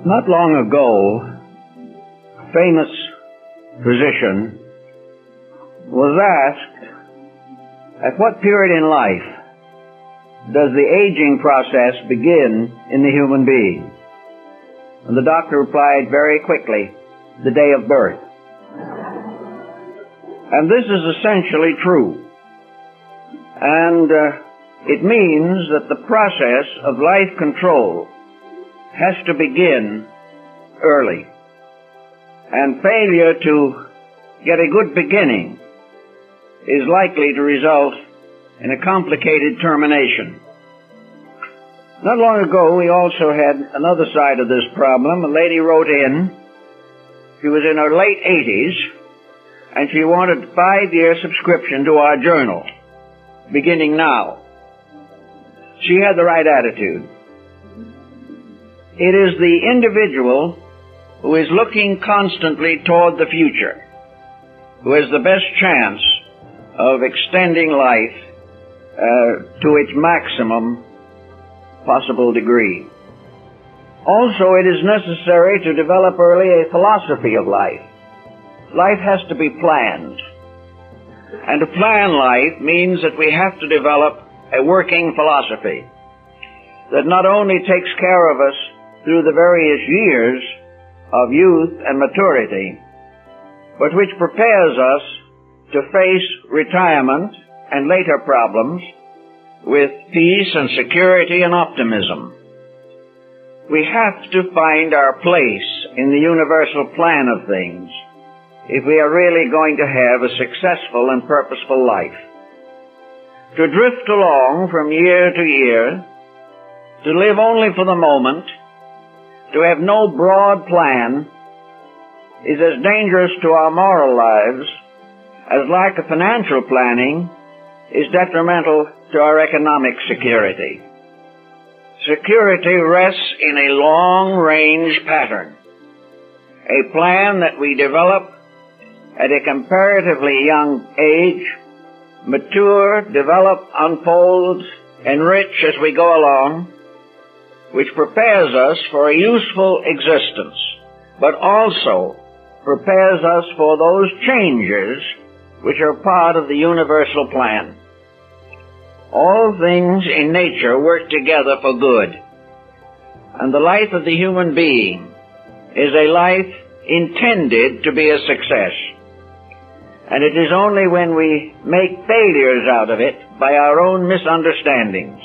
Not long ago, a famous physician was asked, at what period in life does the aging process begin in the human being? And the doctor replied very quickly, the day of birth. And this is essentially true. And it means that the process of life control has to begin early. And failure to get a good beginning is likely to result in a complicated termination. Not long ago, we also had another side of this problem. A lady wrote in. She was in her late 80s, and she wanted a 5-year subscription to our journal, beginning now. She had the right attitude. It is the individual who is looking constantly toward the future who has the best chance of extending life to its maximum possible degree. Also, it is necessary to develop early a philosophy of life. Life has to be planned. And to plan life means that we have to develop a working philosophy that not only takes care of us through the various years of youth and maturity, but which prepares us to face retirement and later problems with peace and security and optimism. We have to find our place in the universal plan of things if we are really going to have a successful and purposeful life. To drift along from year to year, to live only for the moment, to have no broad plan, is as dangerous to our moral lives as lack of financial planning is detrimental to our economic security. Security rests in a long-range pattern, a plan that we develop at a comparatively young age, mature, develop, unfold, enrich as we go along, which prepares us for a useful existence, but also prepares us for those changes which are part of the universal plan. All things in nature work together for good, and the life of the human being is a life intended to be a success. And it is only when we make failures out of it by our own misunderstandings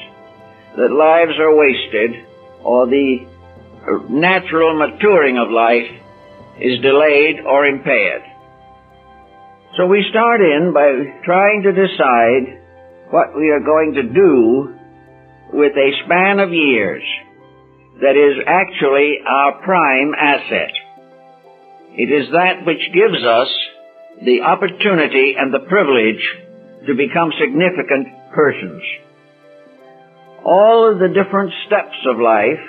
that lives are wasted, or the natural maturing of life is delayed or impaired. So we start in by trying to decide what we are going to do with a span of years that is actually our prime asset. It is that which gives us the opportunity and the privilege to become significant persons. All of the different steps of life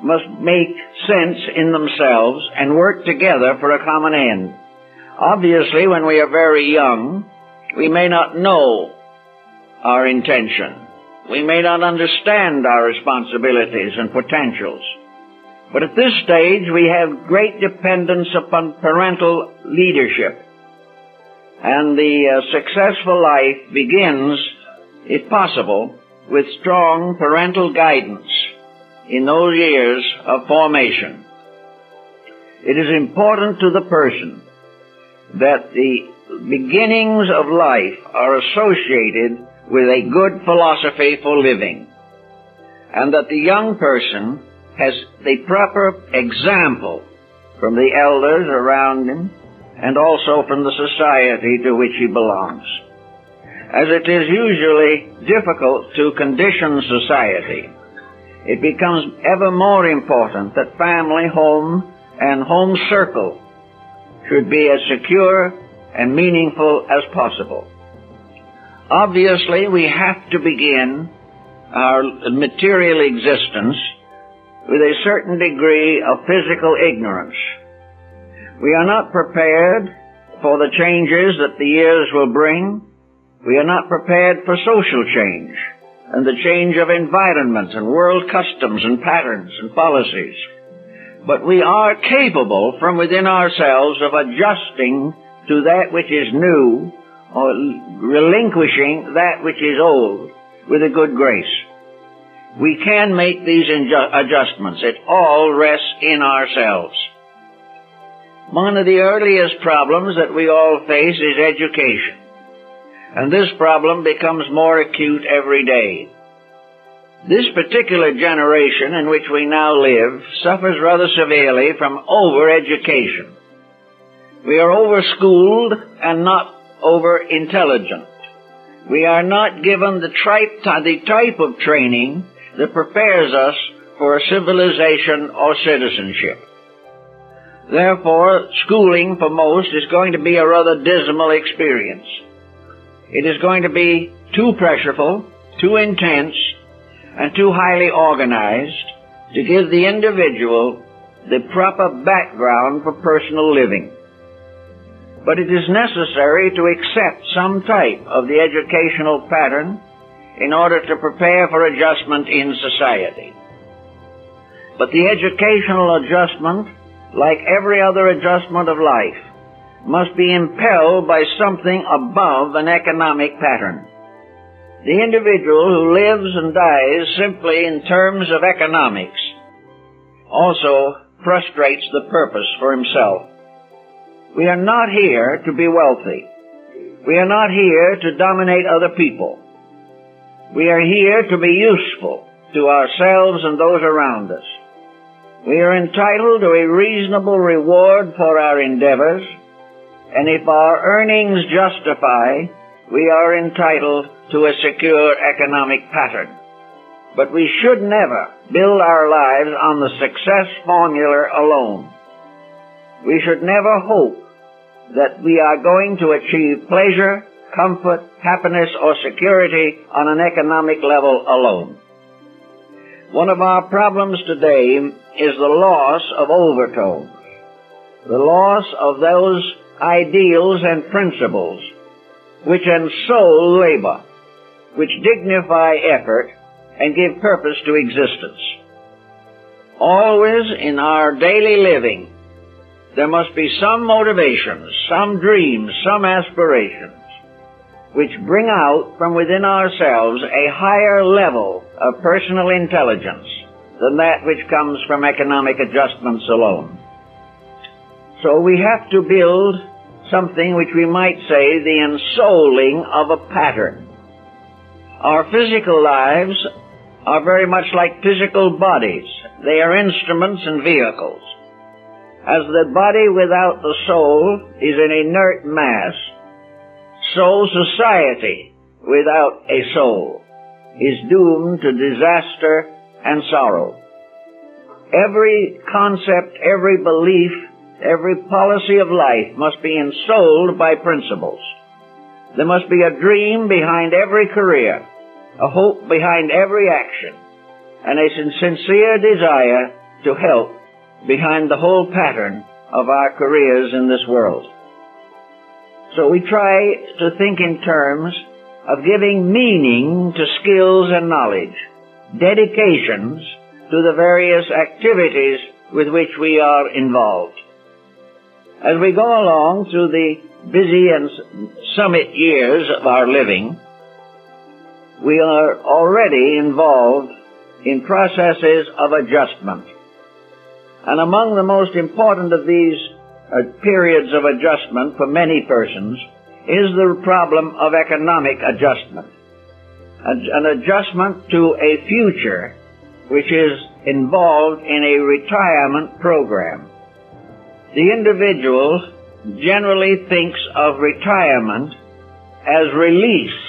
must make sense in themselves and work together for a common end. Obviously, when we are very young, we may not know our intention. We may not understand our responsibilities and potentials. But at this stage, we have great dependence upon parental leadership. And the successful life begins, if possible, with strong parental guidance in those years of formation. It is important to the person that the beginnings of life are associated with a good philosophy for living, and that the young person has the proper example from the elders around him and also from the society to which he belongs. As it is usually difficult to condition society, it becomes ever more important that family, home, and home circle should be as secure and meaningful as possible. Obviously, we have to begin our material existence with a certain degree of physical ignorance. We are not prepared for the changes that the years will bring. We are not prepared for social change and the change of environment and world customs and patterns and policies. But we are capable from within ourselves of adjusting to that which is new or relinquishing that which is old with a good grace. We can make these adjustments. It all rests in ourselves. One of the earliest problems that we all face is education. And this problem becomes more acute every day. This particular generation in which we now live suffers rather severely from over-education. We are over-schooled and not over-intelligent. We are not given the type of training that prepares us for a civilization or citizenship. Therefore, schooling for most is going to be a rather dismal experience. It is going to be too pressureful, too intense, and too highly organized to give the individual the proper background for personal living. But it is necessary to accept some type of the educational pattern in order to prepare for adjustment in society. But the educational adjustment, like every other adjustment of life, must be impelled by something above an economic pattern. The individual who lives and dies simply in terms of economics also frustrates the purpose for himself. We are not here to be wealthy. We are not here to dominate other people. We are here to be useful to ourselves and those around us. We are entitled to a reasonable reward for our endeavors, and if our earnings justify, we are entitled to a secure economic pattern. But we should never build our lives on the success formula alone. We should never hope that we are going to achieve pleasure, comfort, happiness, or security on an economic level alone. One of our problems today is the loss of overtones, the loss of those ideals and principles which ensoul labor, which dignify effort and give purpose to existence. Always in our daily living, there must be some motivations, some dreams, some aspirations, which bring out from within ourselves a higher level of personal intelligence than that which comes from economic adjustments alone. So we have to build something which we might say the ensouling of a pattern. Our physical lives are very much like physical bodies. They are instruments and vehicles. As the body without the soul is an inert mass, so society without a soul is doomed to disaster and sorrow. Every concept, every belief, every policy of life must be ensouled by principles. There must be a dream behind every career, a hope behind every action, and a sincere desire to help behind the whole pattern of our careers in this world. So we try to think in terms of giving meaning to skills and knowledge, dedications to the various activities with which we are involved. As we go along through the busy and summit years of our living, we are already involved in processes of adjustment. And among the most important of these periods of adjustment for many persons is the problem of economic adjustment. An adjustment to a future which is involved in a retirement program. The individual generally thinks of retirement as release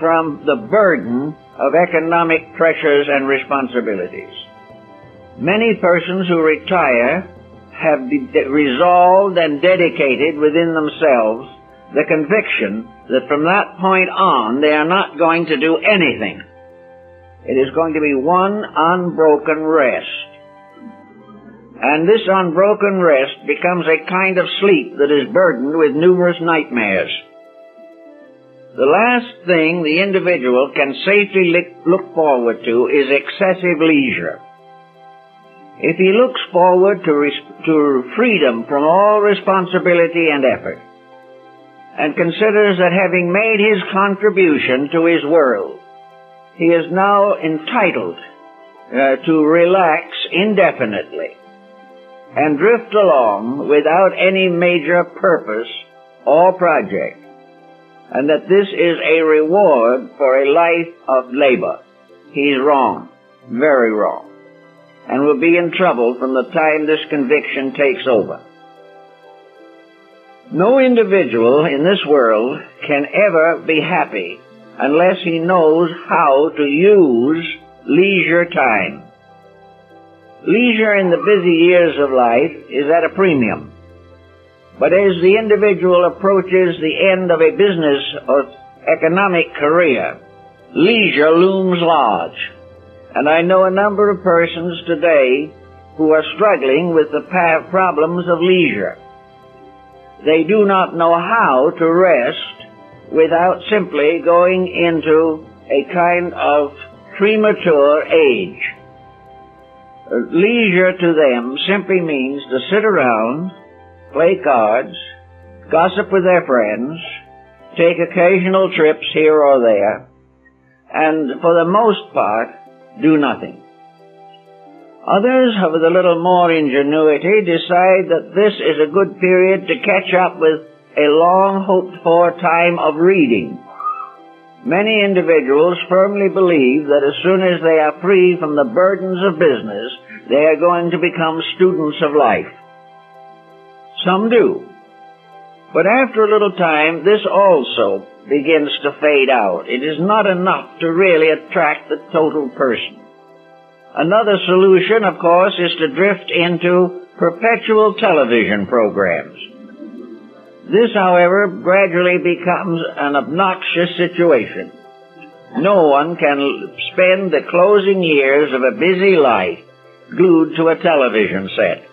from the burden of economic pressures and responsibilities. Many persons who retire have resolved and dedicated within themselves the conviction that from that point on they are not going to do anything. It is going to be one unbroken rest. and this unbroken rest becomes a kind of sleep that is burdened with numerous nightmares. The last thing the individual can safely look forward to is excessive leisure. If he looks forward to freedom from all responsibility and effort, and considers that having made his contribution to his world, he is now entitled to relax indefinitely and drift along without any major purpose or project, and that this is a reward for a life of labor, he's wrong, very wrong, and will be in trouble from the time this conviction takes over. No individual in this world can ever be happy unless he knows how to use leisure time. Leisure in the busy years of life is at a premium. But as the individual approaches the end of a business or economic career, leisure looms large. And I know a number of persons today who are struggling with the problems of leisure. They do not know how to rest without simply going into a kind of premature age. Leisure to them simply means to sit around, play cards, gossip with their friends, take occasional trips here or there, and for the most part, do nothing. Others, with a little more ingenuity, decide that this is a good period to catch up with a long hoped-for time of reading. Many individuals firmly believe that as soon as they are free from the burdens of business, they are going to become students of life. Some do. But after a little time, this also begins to fade out. It is not enough to really attract the total person. Another solution, of course, is to drift into perpetual television programs. This, however, gradually becomes an obnoxious situation. No one can spend the closing years of a busy life glued to a television set.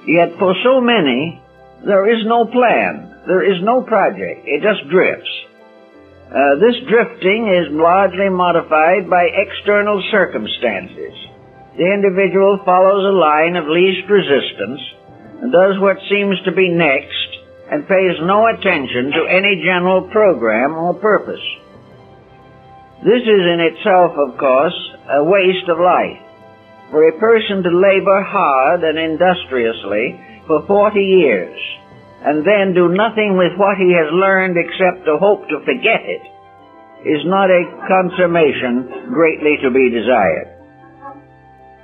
Yet for so many, there is no plan, there is no project, it just drifts. This drifting is largely modified by external circumstances. The individual follows a line of least resistance and does what seems to be next and pays no attention to any general program or purpose. This is in itself, of course, a waste of life. For a person to labor hard and industriously for 40 years and then do nothing with what he has learned except to hope to forget it is not a consummation greatly to be desired.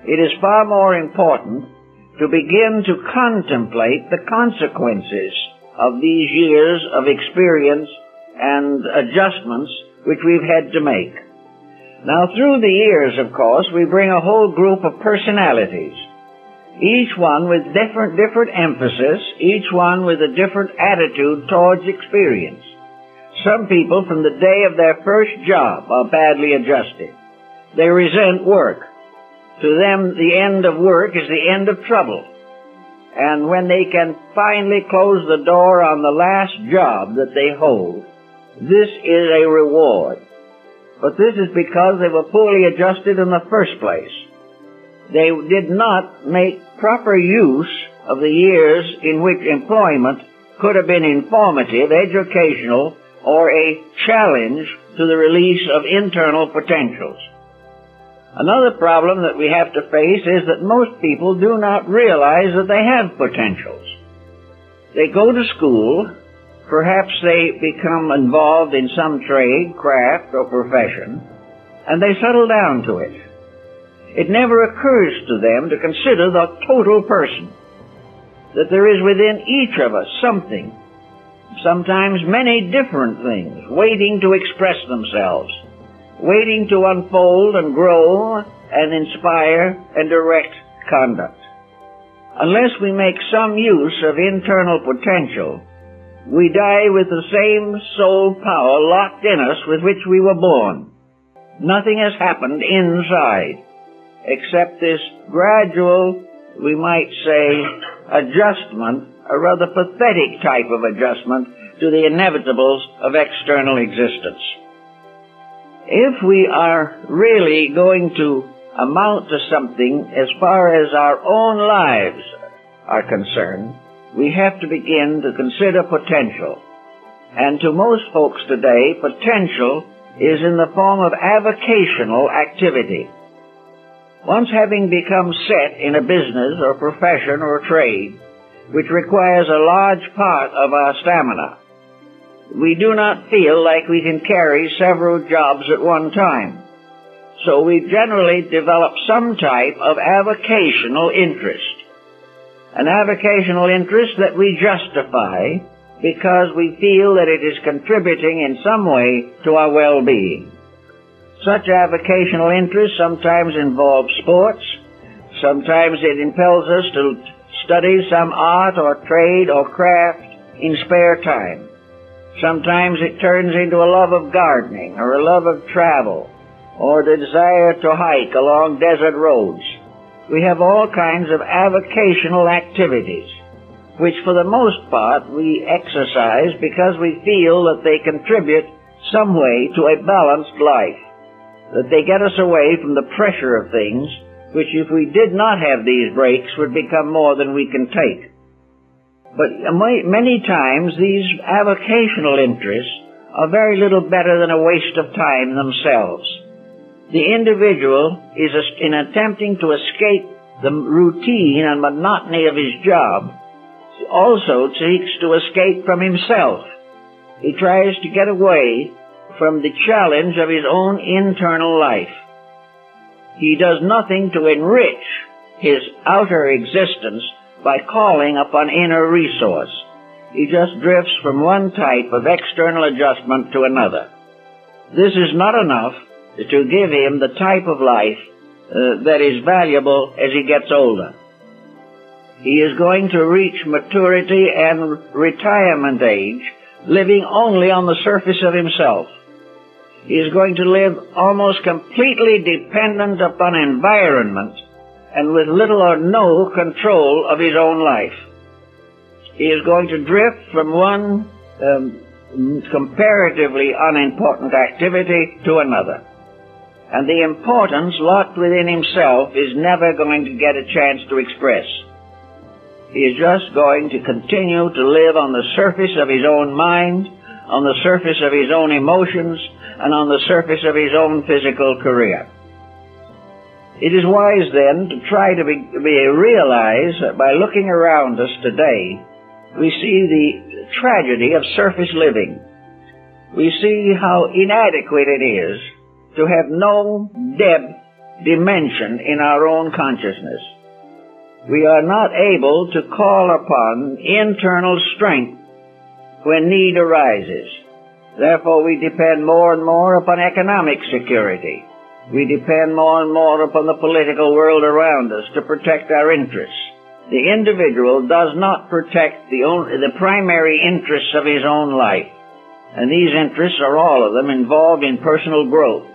It is far more important to begin to contemplate the consequences of these years of experience and adjustments which we've had to make. Now, through the years, of course, we bring a whole group of personalities, each one with different emphasis, each one with a different attitude towards experience. Some people, from the day of their first job, are badly adjusted. They resent work. To them, the end of work is the end of trouble. And when they can finally close the door on the last job that they hold, this is a reward. But this is because they were poorly adjusted in the first place. They did not make proper use of the years in which employment could have been informative, educational, or a challenge to the release of internal potentials. Another problem that we have to face is that most people do not realize that they have potentials. They go to school, perhaps they become involved in some trade, craft, or profession, and they settle down to it. It never occurs to them to consider the total person, that there is within each of us something, sometimes many different things, waiting to express themselves, waiting to unfold and grow and inspire and direct conduct. Unless we make some use of internal potential, we die with the same soul power locked in us with which we were born. Nothing has happened inside. except this gradual, we might say, adjustment, a rather pathetic type of adjustment to the inevitables of external existence. If we are really going to amount to something as far as our own lives are concerned, we have to begin to consider potential. And to most folks today, potential is in the form of avocational activity. Once having become set in a business or profession or trade, which requires a large part of our stamina, we do not feel like we can carry several jobs at one time. So we generally develop some type of avocational interest. An avocational interest that we justify because we feel that it is contributing in some way to our well-being. Such avocational interest sometimes involves sports. Sometimes it impels us to study some art or trade or craft in spare time. Sometimes it turns into a love of gardening or a love of travel or the desire to hike along desert roads. We have all kinds of avocational activities, which for the most part we exercise because we feel that they contribute some way to a balanced life, that they get us away from the pressure of things, which if we did not have these breaks would become more than we can take. But many times these avocational interests are very little better than a waste of time themselves. The individual is, in attempting to escape the routine and monotony of his job, also seeks to escape from himself. He tries to get away from the challenge of his own internal life. He does nothing to enrich his outer existence by calling upon inner resource. He just drifts from one type of external adjustment to another. This is not enough to give him the type of life that is valuable as he gets older. He is going to reach maturity and retirement age living only on the surface of himself. He is going to live almost completely dependent upon environment and with little or no control of his own life. He is going to drift from one comparatively unimportant activity to another. And the importance locked within himself is never going to get a chance to express. He is just going to continue to live on the surface of his own mind, on the surface of his own emotions, and on the surface of his own physical career. It is wise, then, to try to realize that by looking around us today, we see the tragedy of surface living. We see how inadequate it is to have no dimension in our own consciousness. We are not able to call upon internal strength when need arises. Therefore, we depend more and more upon economic security. We depend more and more upon the political world around us to protect our interests. The individual does not protect the primary interests of his own life. And these interests are all of them involved in personal growth,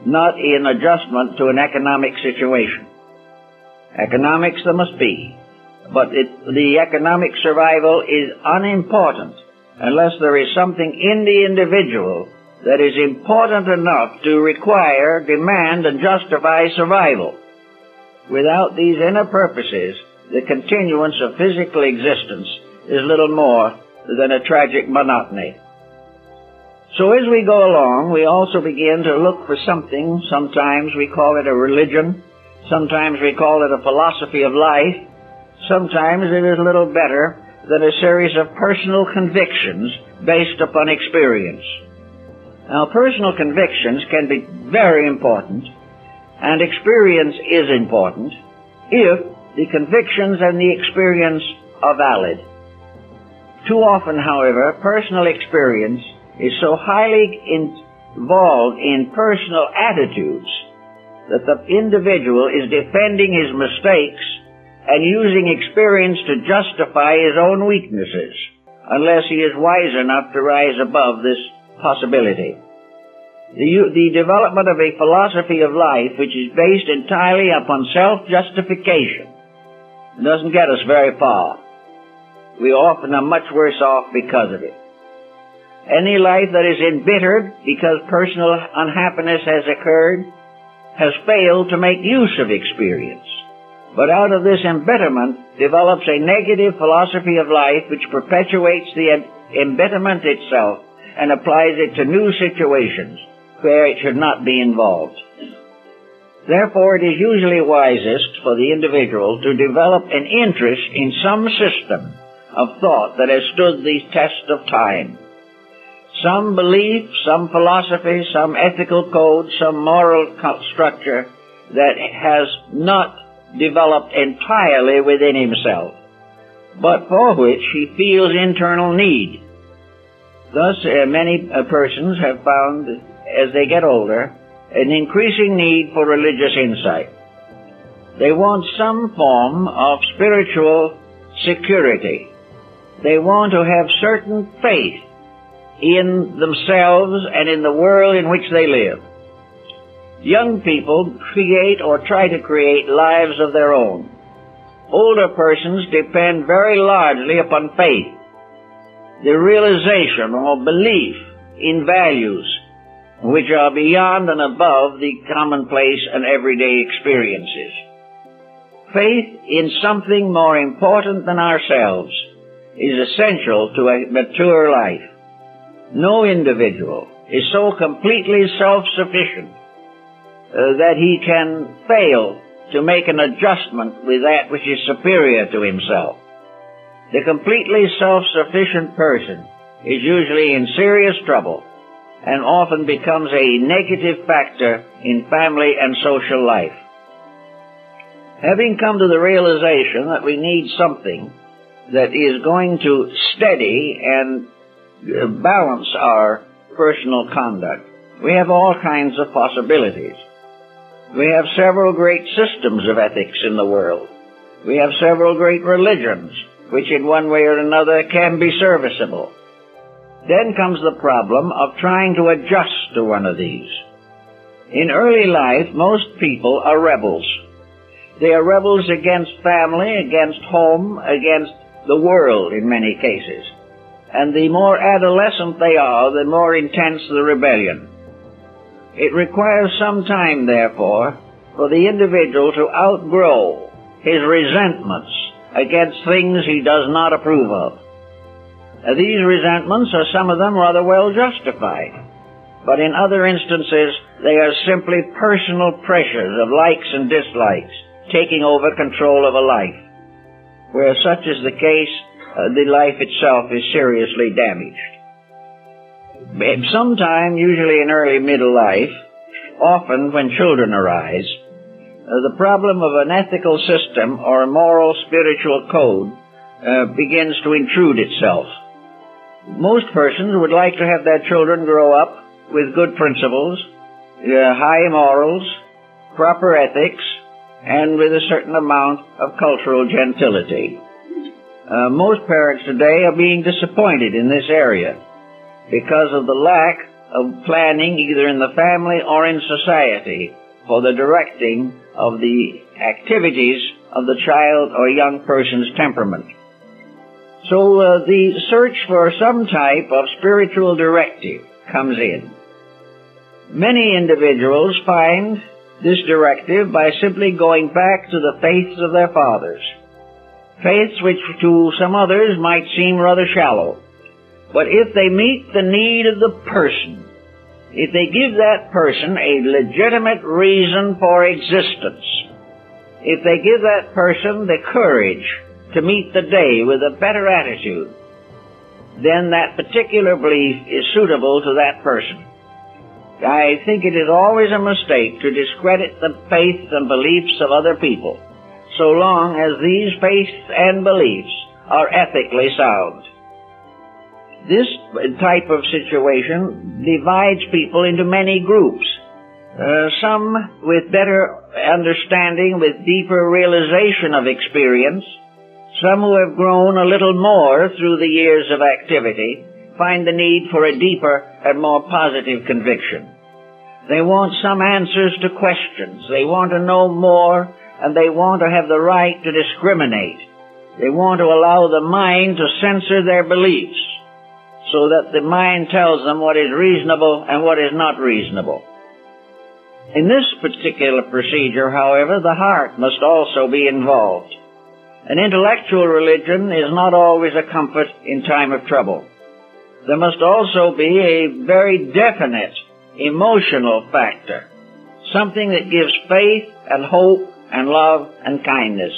not in adjustment to an economic situation. Economics there must be, but the economic survival is unimportant unless there is something in the individual that is important enough to require, demand, and justify survival. Without these inner purposes, the continuance of physical existence is little more than a tragic monotony. So as we go along, we also begin to look for something. Sometimes we call it a religion. Sometimes we call it a philosophy of life. Sometimes it is a little better than a series of personal convictions based upon experience. Now, personal convictions can be very important, and experience is important, if the convictions and the experience are valid. Too often, however, personal experience is so highly involved in personal attitudes that the individual is defending his mistakes and using experience to justify his own weaknesses, unless he is wise enough to rise above this possibility. The development of a philosophy of life which is based entirely upon self-justification doesn't get us very far. We often are much worse off because of it. Any life that is embittered because personal unhappiness has occurred has failed to make use of experience. But out of this embitterment develops a negative philosophy of life which perpetuates the embitterment itself and applies it to new situations where it should not be involved. Therefore, it is usually wisest for the individual to develop an interest in some system of thought that has stood the test of time. Some belief, some philosophy, some ethical code, some moral structure that has not developed entirely within himself, but for which he feels internal need. Thus, many persons have found, as they get older, an increasing need for religious insight. They want some form of spiritual security. They want to have certain faith in themselves and in the world in which they live. Young people create or try to create lives of their own. Older persons depend very largely upon faith, the realization or belief in values which are beyond and above the commonplace and everyday experiences. Faith in something more important than ourselves is essential to a mature life. No individual is so completely self-sufficient that he can fail to make an adjustment with that which is superior to himself. The completely self-sufficient person is usually in serious trouble and often becomes a negative factor in family and social life. Having come to the realization that we need something that is going to steady and balance our personal conduct, we have all kinds of possibilities. We have several great systems of ethics in the world. We have several great religions, which in one way or another can be serviceable. Then comes the problem of trying to adjust to one of these. In early life, most people are rebels. They are rebels against family, against home, against the world in many cases. And the more adolescent they are, the more intense the rebellion. It requires some time, therefore, for the individual to outgrow his resentments against things he does not approve of. These resentments are, some of them, rather well justified, but in other instances they are simply personal pressures of likes and dislikes taking over control of a life. Where such is the case, the life itself is seriously damaged. Sometime, usually in early middle life, often when children arise, the problem of an ethical system or a moral spiritual code begins to intrude itself. Most persons would like to have their children grow up with good principles, high morals, proper ethics, and with a certain amount of cultural gentility. Most parents today are being disappointed in this area because of the lack of planning either in the family or in society for the directing of the activities of the child or young person's temperament. So the search for some type of spiritual directive comes in. Many individuals find this directive by simply going back to the faiths of their fathers. Faiths which to some others might seem rather shallow. But if they meet the need of the person, if they give that person a legitimate reason for existence, if they give that person the courage to meet the day with a better attitude, then that particular belief is suitable to that person. I think it is always a mistake to discredit the faiths and beliefs of other people, so long as these faiths and beliefs are ethically sound. This type of situation divides people into many groups. Some with better understanding, with deeper realization of experience. Some who have grown a little more through the years of activity find the need for a deeper and more positive conviction. They want some answers to questions. They want to know more, and they want to have the right to discriminate. They want to allow the mind to censor their beliefs, so that the mind tells them what is reasonable and what is not reasonable. In this particular procedure, however, the heart must also be involved. An intellectual religion is not always a comfort in time of trouble. There must also be a very definite emotional factor, something that gives faith and hope and love and kindness.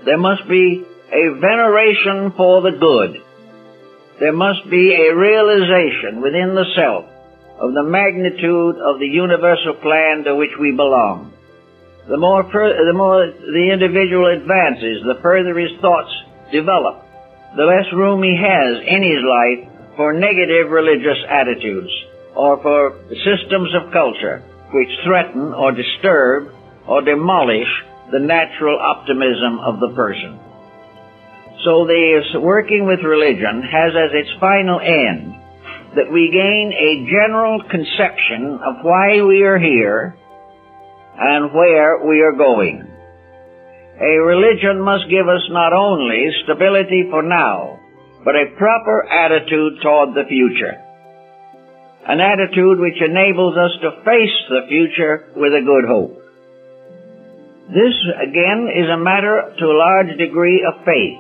There must be a veneration for the good. There must be a realization within the self of the magnitude of the universal plan to which we belong. The more the individual advances, the further his thoughts develop, the less room he has in his life for negative religious attitudes or for systems of culture which threaten or disturb or demolish the natural optimism of the person. So the working with religion has as its final end that we gain a general conception of why we are here and where we are going. A religion must give us not only stability for now, but a proper attitude toward the future. An attitude which enables us to face the future with a good hope. This, again, is a matter to a large degree of faith.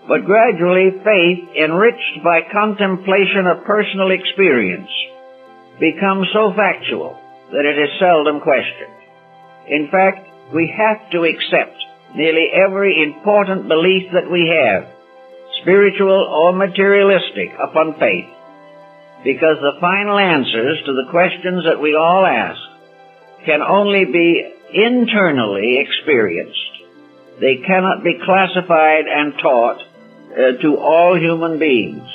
But gradually, faith, enriched by contemplation of personal experience, becomes so factual that it is seldom questioned. In fact, we have to accept nearly every important belief that we have, spiritual or materialistic, upon faith, because the final answers to the questions that we all ask can only be internally experienced. They cannot be classified and taught to all human beings,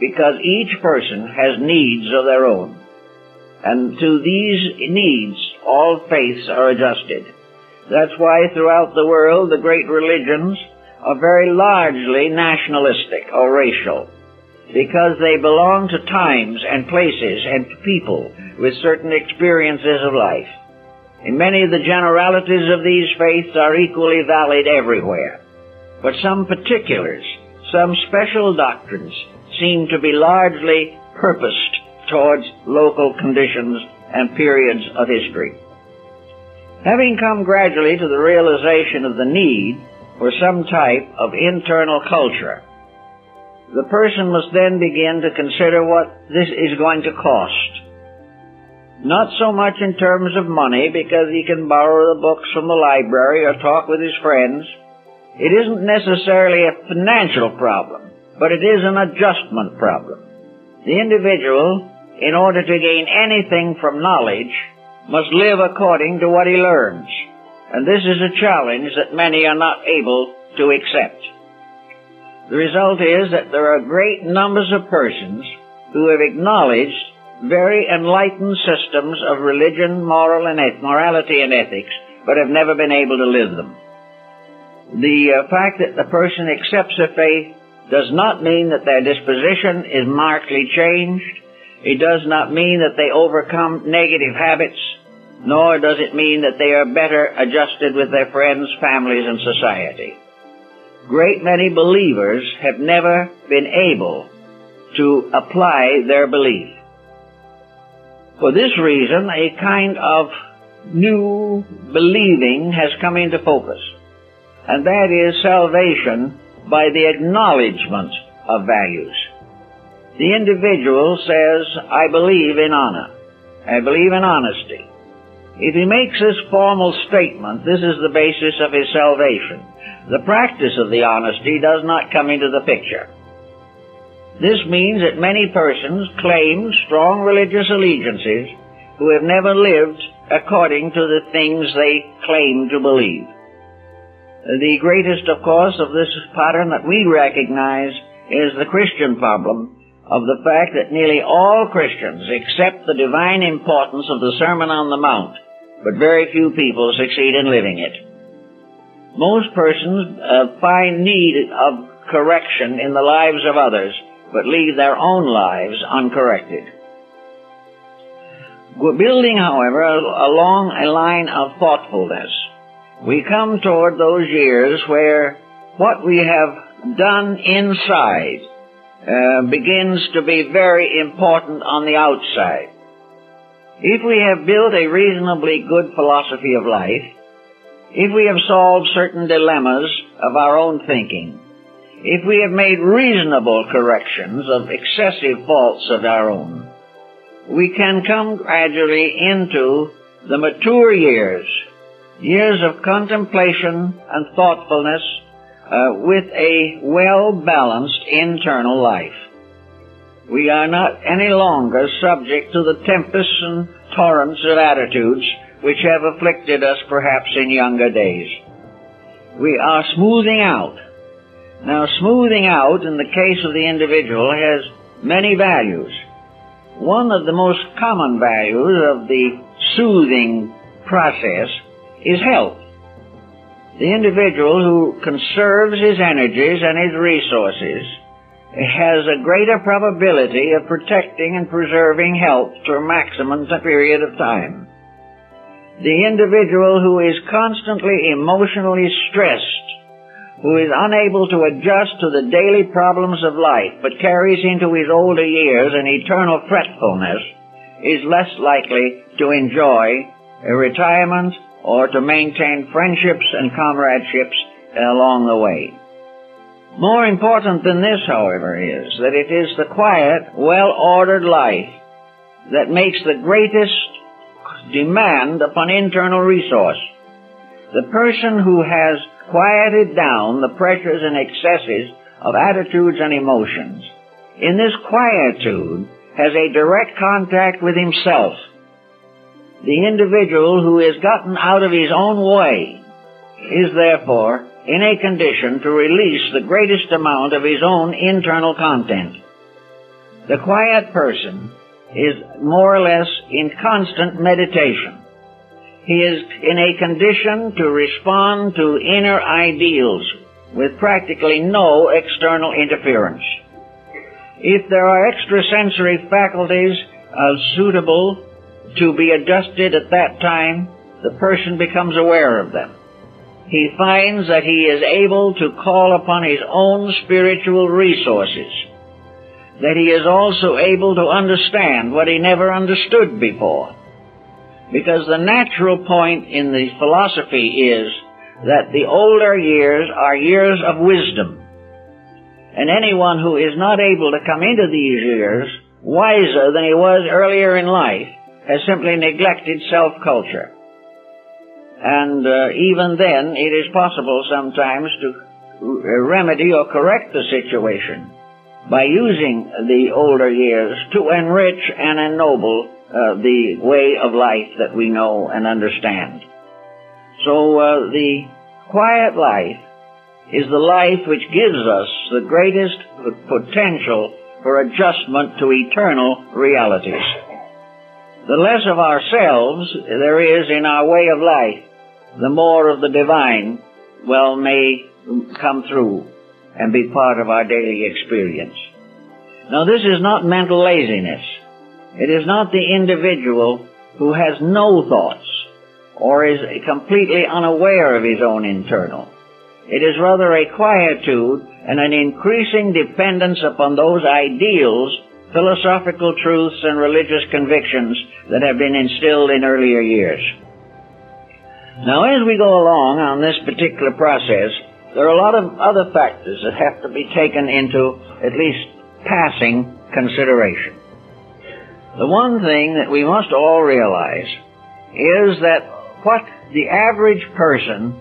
because each person has needs of their own. And to these needs, all faiths are adjusted. That's why throughout the world the great religions are very largely nationalistic or racial, because they belong to times and places and to people with certain experiences of life. And many of the generalities of these faiths are equally valid everywhere. But some particulars, some special doctrines, seem to be largely purposed towards local conditions and periods of history. Having come gradually to the realization of the need for some type of internal culture, the person must then begin to consider what this is going to cost. Not so much in terms of money, because he can borrow the books from the library or talk with his friends. It isn't necessarily a financial problem, but it is an adjustment problem. The individual, in order to gain anything from knowledge, must live according to what he learns. And this is a challenge that many are not able to accept. The result is that there are great numbers of persons who have acknowledged very enlightened systems of religion, morality and ethics, but have never been able to live them. The fact that the person accepts a faith does not mean that their disposition is markedly changed. It does not mean that they overcome negative habits, nor does it mean that they are better adjusted with their friends, families, and society. Great many believers have never been able to apply their belief. For this reason, a kind of new believing has come into focus, and that is salvation by the acknowledgement of values. The individual says, I believe in honor. I believe in honesty. If he makes this formal statement, this is the basis of his salvation. The practice of the honesty does not come into the picture. This means that many persons claim strong religious allegiances who have never lived according to the things they claim to believe. The greatest, of course, of this pattern that we recognize is the Christian problem of the fact that nearly all Christians accept the divine importance of the Sermon on the Mount, but very few people succeed in living it. Most persons find need of correction in the lives of others, but leave their own lives uncorrected. Building, however, along a line of thoughtfulness, we come toward those years where what we have done inside begins to be very important on the outside. If we have built a reasonably good philosophy of life, if we have solved certain dilemmas of our own thinking, if we have made reasonable corrections of excessive faults of our own, we can come gradually into the mature years, years of contemplation and thoughtfulness, with a well-balanced internal life. We are not any longer subject to the tempests and torrents of attitudes which have afflicted us perhaps in younger days. We are smoothing out. Now, smoothing out in the case of the individual has many values. One of the most common values of the soothing process is health. The individual who conserves his energies and his resources has a greater probability of protecting and preserving health for a maximum period of time. The individual who is constantly emotionally stressed, who is unable to adjust to the daily problems of life, but carries into his older years an eternal fretfulness, is less likely to enjoy a retirement or to maintain friendships and comradeships along the way. More important than this, however, is that it is the quiet, well-ordered life that makes the greatest demand upon internal resource. The person who has quieted down the pressures and excesses of attitudes and emotions, in this quietude has a direct contact with himself. The individual who has gotten out of his own way is therefore in a condition to release the greatest amount of his own internal content. The quiet person is more or less in constant meditation. He is in a condition to respond to inner ideals with practically no external interference. If there are extrasensory faculties suitable to be adjusted at that time, the person becomes aware of them. He finds that he is able to call upon his own spiritual resources, that he is also able to understand what he never understood before. Because the natural point in the philosophy is that the older years are years of wisdom. And anyone who is not able to come into these years wiser than he was earlier in life has simply neglected self-culture. And even then, it is possible sometimes to remedy or correct the situation by using the older years to enrich and ennoble the way of life that we know and understand. So the quiet life is the life which gives us the greatest potential for adjustment to eternal realities. The less of ourselves there is in our way of life, the more of the divine, may come through and be part of our daily experience. Now, this is not mental laziness. It is not the individual who has no thoughts or is completely unaware of his own internal. It is rather a quietude and an increasing dependence upon those ideals, philosophical truths, and religious convictions that have been instilled in earlier years. Now, as we go along on this particular process, there are a lot of other factors that have to be taken into at least passing consideration. The one thing that we must all realize is that what the average person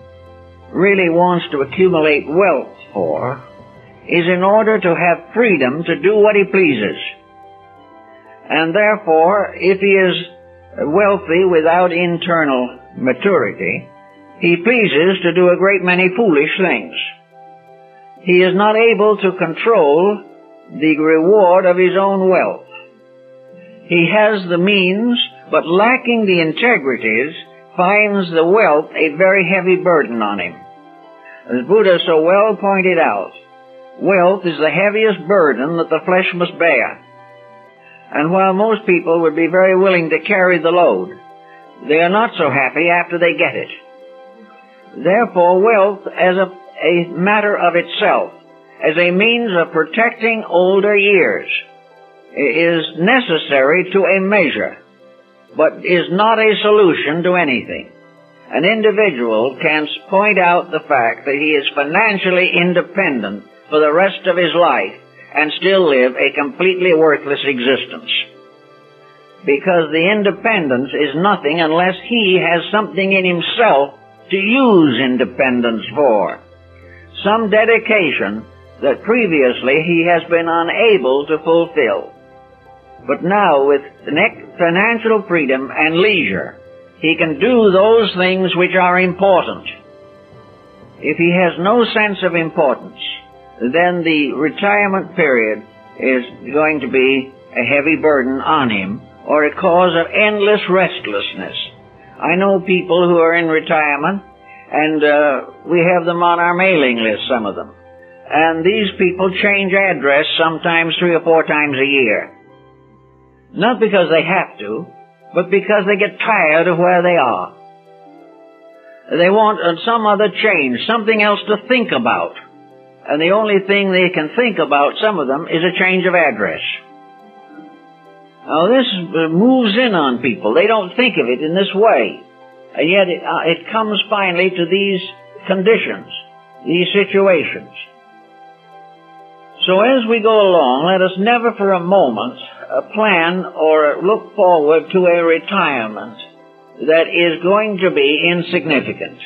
really wants to accumulate wealth for is in order to have freedom to do what he pleases. And therefore, if he is wealthy without internal maturity, he pleases to do a great many foolish things. He is not able to control the reward of his own wealth. He has the means, but lacking the integrities, finds the wealth a very heavy burden on him. As Buddha so well pointed out, wealth is the heaviest burden that the flesh must bear. And while most people would be very willing to carry the load, they are not so happy after they get it. Therefore, wealth as a matter of itself, as a means of protecting older years, is necessary to a measure, but is not a solution to anything. An individual can point out the fact that he is financially independent for the rest of his life and still live a completely worthless existence. Because the independence is nothing unless he has something in himself to use independence for. Some dedication that previously he has been unable to fulfill. But now, with financial freedom and leisure, he can do those things which are important. If he has no sense of importance, then the retirement period is going to be a heavy burden on him, or a cause of endless restlessness. I know people who are in retirement, and we have them on our mailing list, some of them. And these people change address sometimes 3 or 4 times a year. Not because they have to, but because they get tired of where they are. They want some other change, something else to think about. And the only thing they can think about, some of them, is a change of address. Now this moves in on people. They don't think of it in this way. And yet it comes finally to these conditions, these situations. So as we go along, let us never for a moment plan or look forward to a retirement that is going to be insignificant.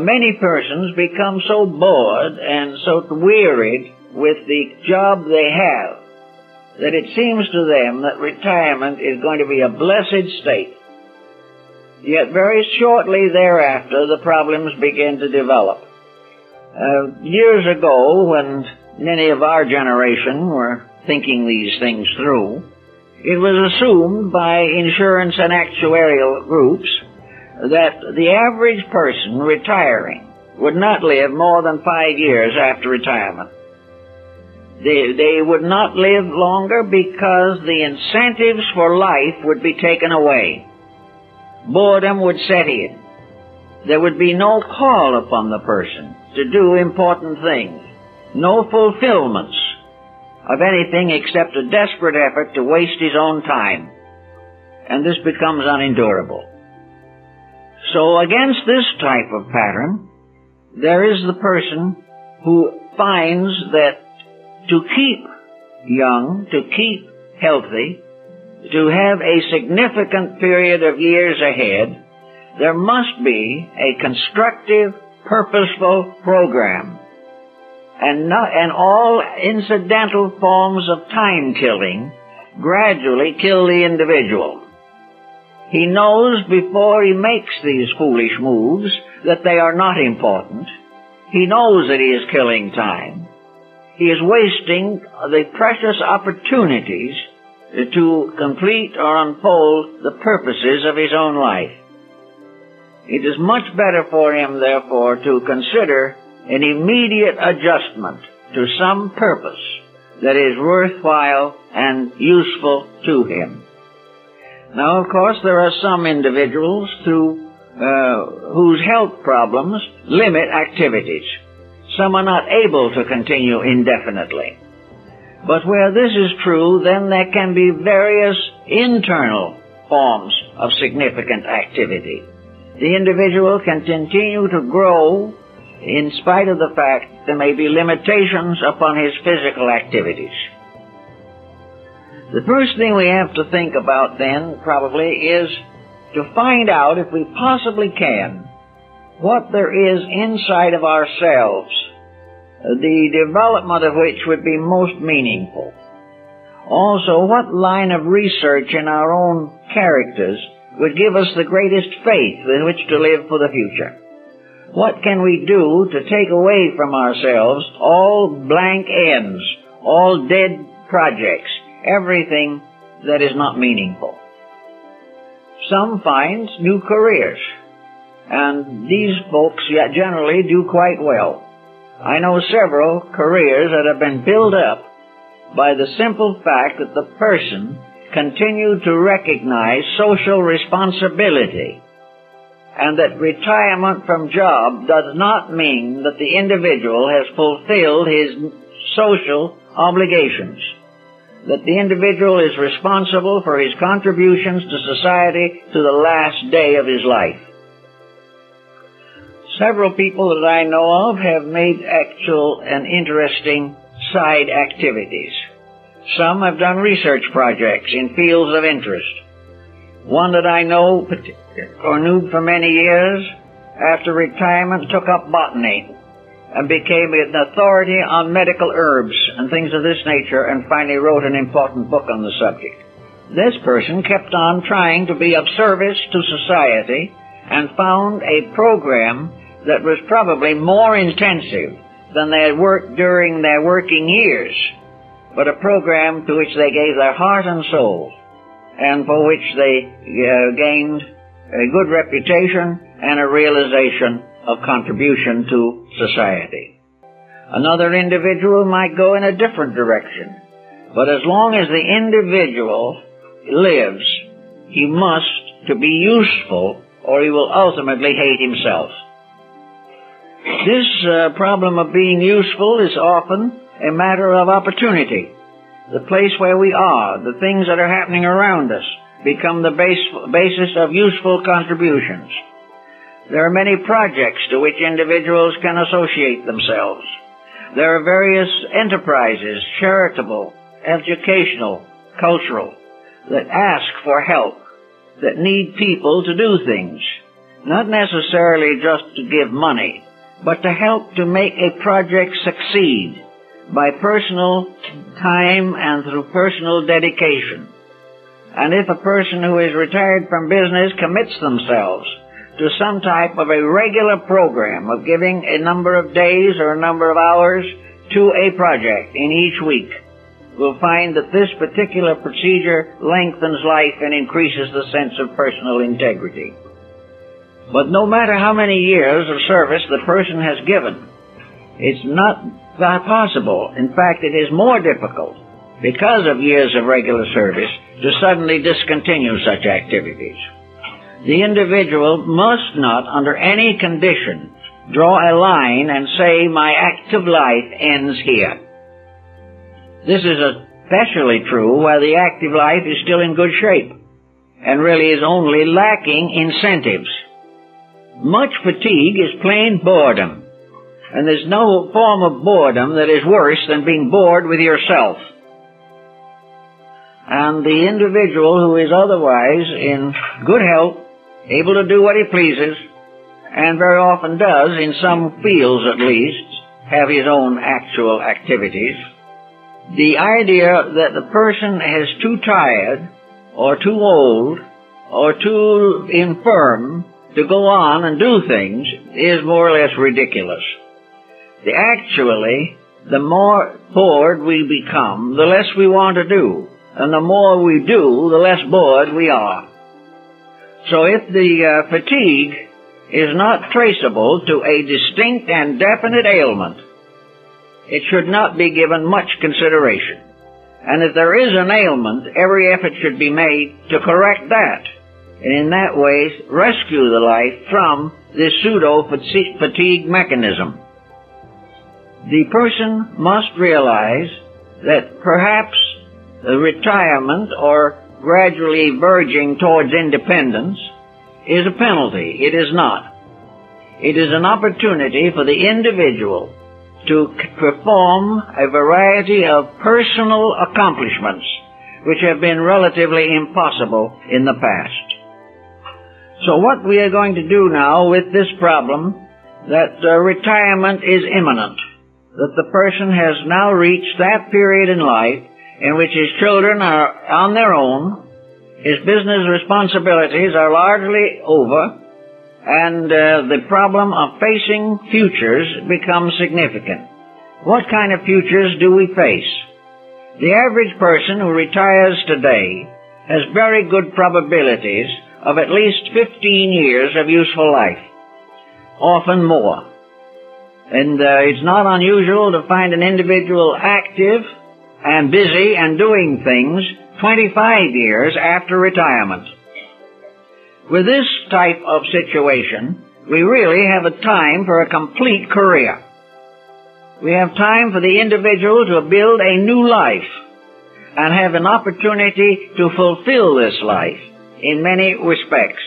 Many persons become so bored and so wearied with the job they have that it seems to them that retirement is going to be a blessed state. Yet very shortly thereafter, the problems begin to develop. Years ago, when many of our generation were thinking these things through, it was assumed by insurance and actuarial groups that the average person retiring would not live more than 5 years after retirement. They would not live longer because the incentives for life would be taken away. Boredom would set in. There would be no call upon the person to do important things, no fulfillments of anything except a desperate effort to waste his own time. And this becomes unendurable. So against this type of pattern, there is the person who finds that to keep young, to keep healthy, to have a significant period of years ahead, there must be a constructive, purposeful program. And all incidental forms of time-killing gradually kill the individual. He knows before he makes these foolish moves that they are not important. He knows that he is killing time. He is wasting the precious opportunities to complete or unfold the purposes of his own life. It is much better for him, therefore, to consider an immediate adjustment to some purpose that is worthwhile and useful to him. Now, of course, there are some individuals whose health problems limit activities. Some are not able to continue indefinitely. But where this is true, then there can be various internal forms of significant activity. The individual can continue to grow in spite of the fact there may be limitations upon his physical activities. The first thing we have to think about then, probably, is to find out, if we possibly can, what there is inside of ourselves, the development of which would be most meaningful. Also, what line of research in our own characters would give us the greatest faith with which to live for the future. What can we do to take away from ourselves all blank ends, all dead projects, everything that is not meaningful? Some find new careers, and these folks generally do quite well. I know several careers that have been built up by the simple fact that the person continued to recognize social responsibility, and that retirement from job does not mean that the individual has fulfilled his social obligations, that the individual is responsible for his contributions to society to the last day of his life. Several people that I know of have made actual and interesting side activities. Some have done research projects in fields of interest. One that I know or knew for many years, after retirement, took up botany and became an authority on medical herbs and things of this nature, and finally wrote an important book on the subject. This person kept on trying to be of service to society and found a program that was probably more intensive than they had worked during their working years, but a program to which they gave their heart and soul, and for which they gained a good reputation and a realization of contribution to society. Another individual might go in a different direction, but as long as the individual lives, he must to be useful, or he will ultimately hate himself. This problem of being useful is often a matter of opportunity. The place where we are, the things that are happening around us, become the basis of useful contributions. There are many projects to which individuals can associate themselves. There are various enterprises, charitable, educational, cultural, that ask for help, that need people to do things, not necessarily just to give money, but to help to make a project succeed by personal time and through personal dedication. And if a person who is retired from business commits themselves to some type of a regular program of giving a number of days or a number of hours to a project in each week, we'll find that this particular procedure lengthens life and increases the sense of personal integrity. But no matter how many years of service the person has given, it's not possible. In fact, it is more difficult, because of years of regular service, to suddenly discontinue such activities. The individual must not, under any condition, draw a line and say, my active life ends here. This is especially true while the active life is still in good shape and really is only lacking incentives. Much fatigue is plain boredom, and there's no form of boredom that is worse than being bored with yourself. And the individual who is otherwise in good health, able to do what he pleases, and very often does, in some fields at least, have his own actual activities, the idea that the person is too tired, or too old, or too infirm to go on and do things is more or less ridiculous. Actually, the more bored we become, the less we want to do. And the more we do, the less bored we are. So if the fatigue is not traceable to a distinct and definite ailment, it should not be given much consideration. And if there is an ailment, every effort should be made to correct that, and in that way rescue the life from this pseudo-fatigue mechanism. The person must realize that perhaps the retirement or gradually verging towards independence is a penalty. It is not. It is an opportunity for the individual to perform a variety of personal accomplishments which have been relatively impossible in the past. So what we are going to do now with this problem, that retirement is imminent, that the person has now reached that period in life in which his children are on their own, his business responsibilities are largely over, and the problem of facing futures becomes significant. What kind of futures do we face? The average person who retires today has very good probabilities of at least 15 years of useful life, often more. And it's not unusual to find an individual active and busy and doing things 25 years after retirement. With this type of situation, we really have a time for a complete career. We have time for the individual to build a new life and have an opportunity to fulfill this life in many respects,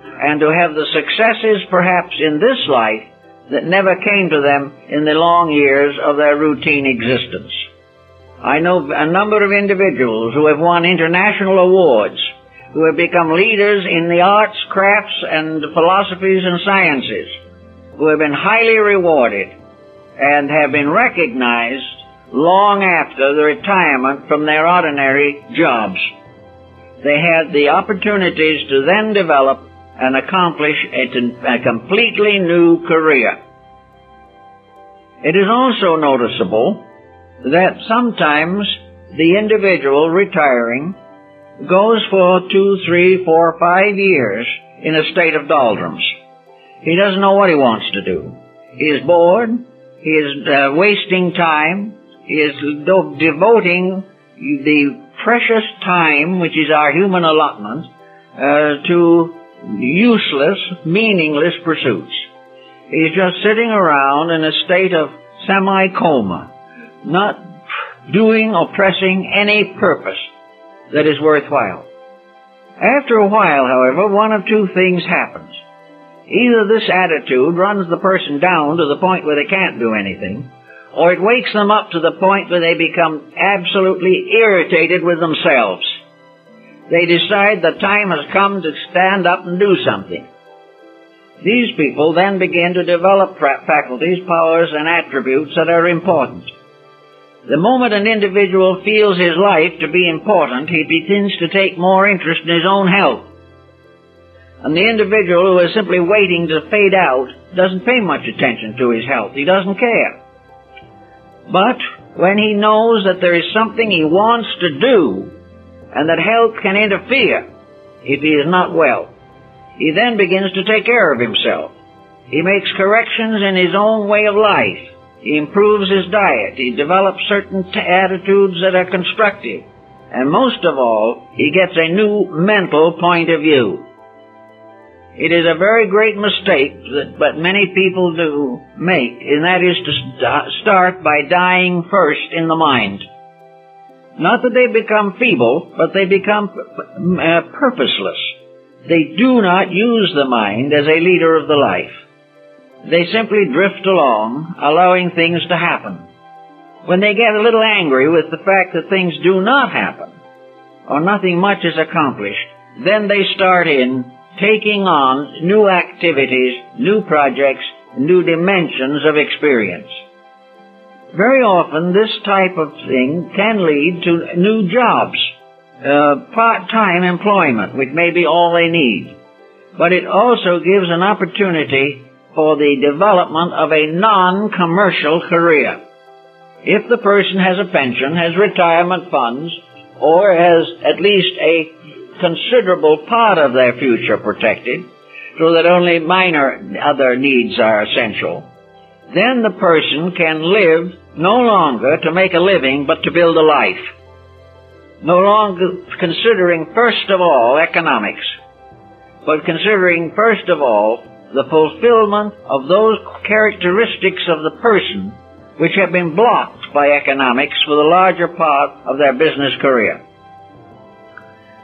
and to have the successes perhaps in this life that never came to them in the long years of their routine existence. I know a number of individuals who have won international awards, who have become leaders in the arts, crafts, and philosophies and sciences, who have been highly rewarded and have been recognized long after the retirement from their ordinary jobs. They had the opportunities to then develop and accomplish a completely new career. It is also noticeable that sometimes the individual retiring goes for 2, 3, 4, 5 years in a state of doldrums. He doesn't know what he wants to do. He is bored. He is wasting time. He is devoting the precious time, which is our human allotment, to useless, meaningless pursuits. He is just sitting around in a state of semi-coma, not doing or pressing any purpose that is worthwhile. After a while, however, one of two things happens. Either this attitude runs the person down to the point where they can't do anything, or it wakes them up to the point where they become absolutely irritated with themselves. They decide the time has come to stand up and do something. These people then begin to develop faculties, powers, and attributes that are important. The moment an individual feels his life to be important, he begins to take more interest in his own health. And the individual who is simply waiting to fade out doesn't pay much attention to his health. He doesn't care. But when he knows that there is something he wants to do, and that health can interfere if he is not well, he then begins to take care of himself. He makes corrections in his own way of life. He improves his diet. He develops certain attitudes that are constructive. And most of all, he gets a new mental point of view. It is a very great mistake that many people do make, and that is to start by dying first in the mind. Not that they become feeble, but they become purposeless. They do not use the mind as a leader of the life. They simply drift along, allowing things to happen. When they get a little angry with the fact that things do not happen, or nothing much is accomplished, then they start in taking on new activities, new projects, new dimensions of experience. Very often this type of thing can lead to new jobs, part-time employment, which may be all they need. But it also gives an opportunity for the development of a non-commercial career. If the person has a pension, has retirement funds, or has at least a considerable part of their future protected, so that only minor other needs are essential, then the person can live no longer to make a living, but to build a life. No longer considering first of all economics, but considering first of all the fulfillment of those characteristics of the person which have been blocked by economics for the larger part of their business career.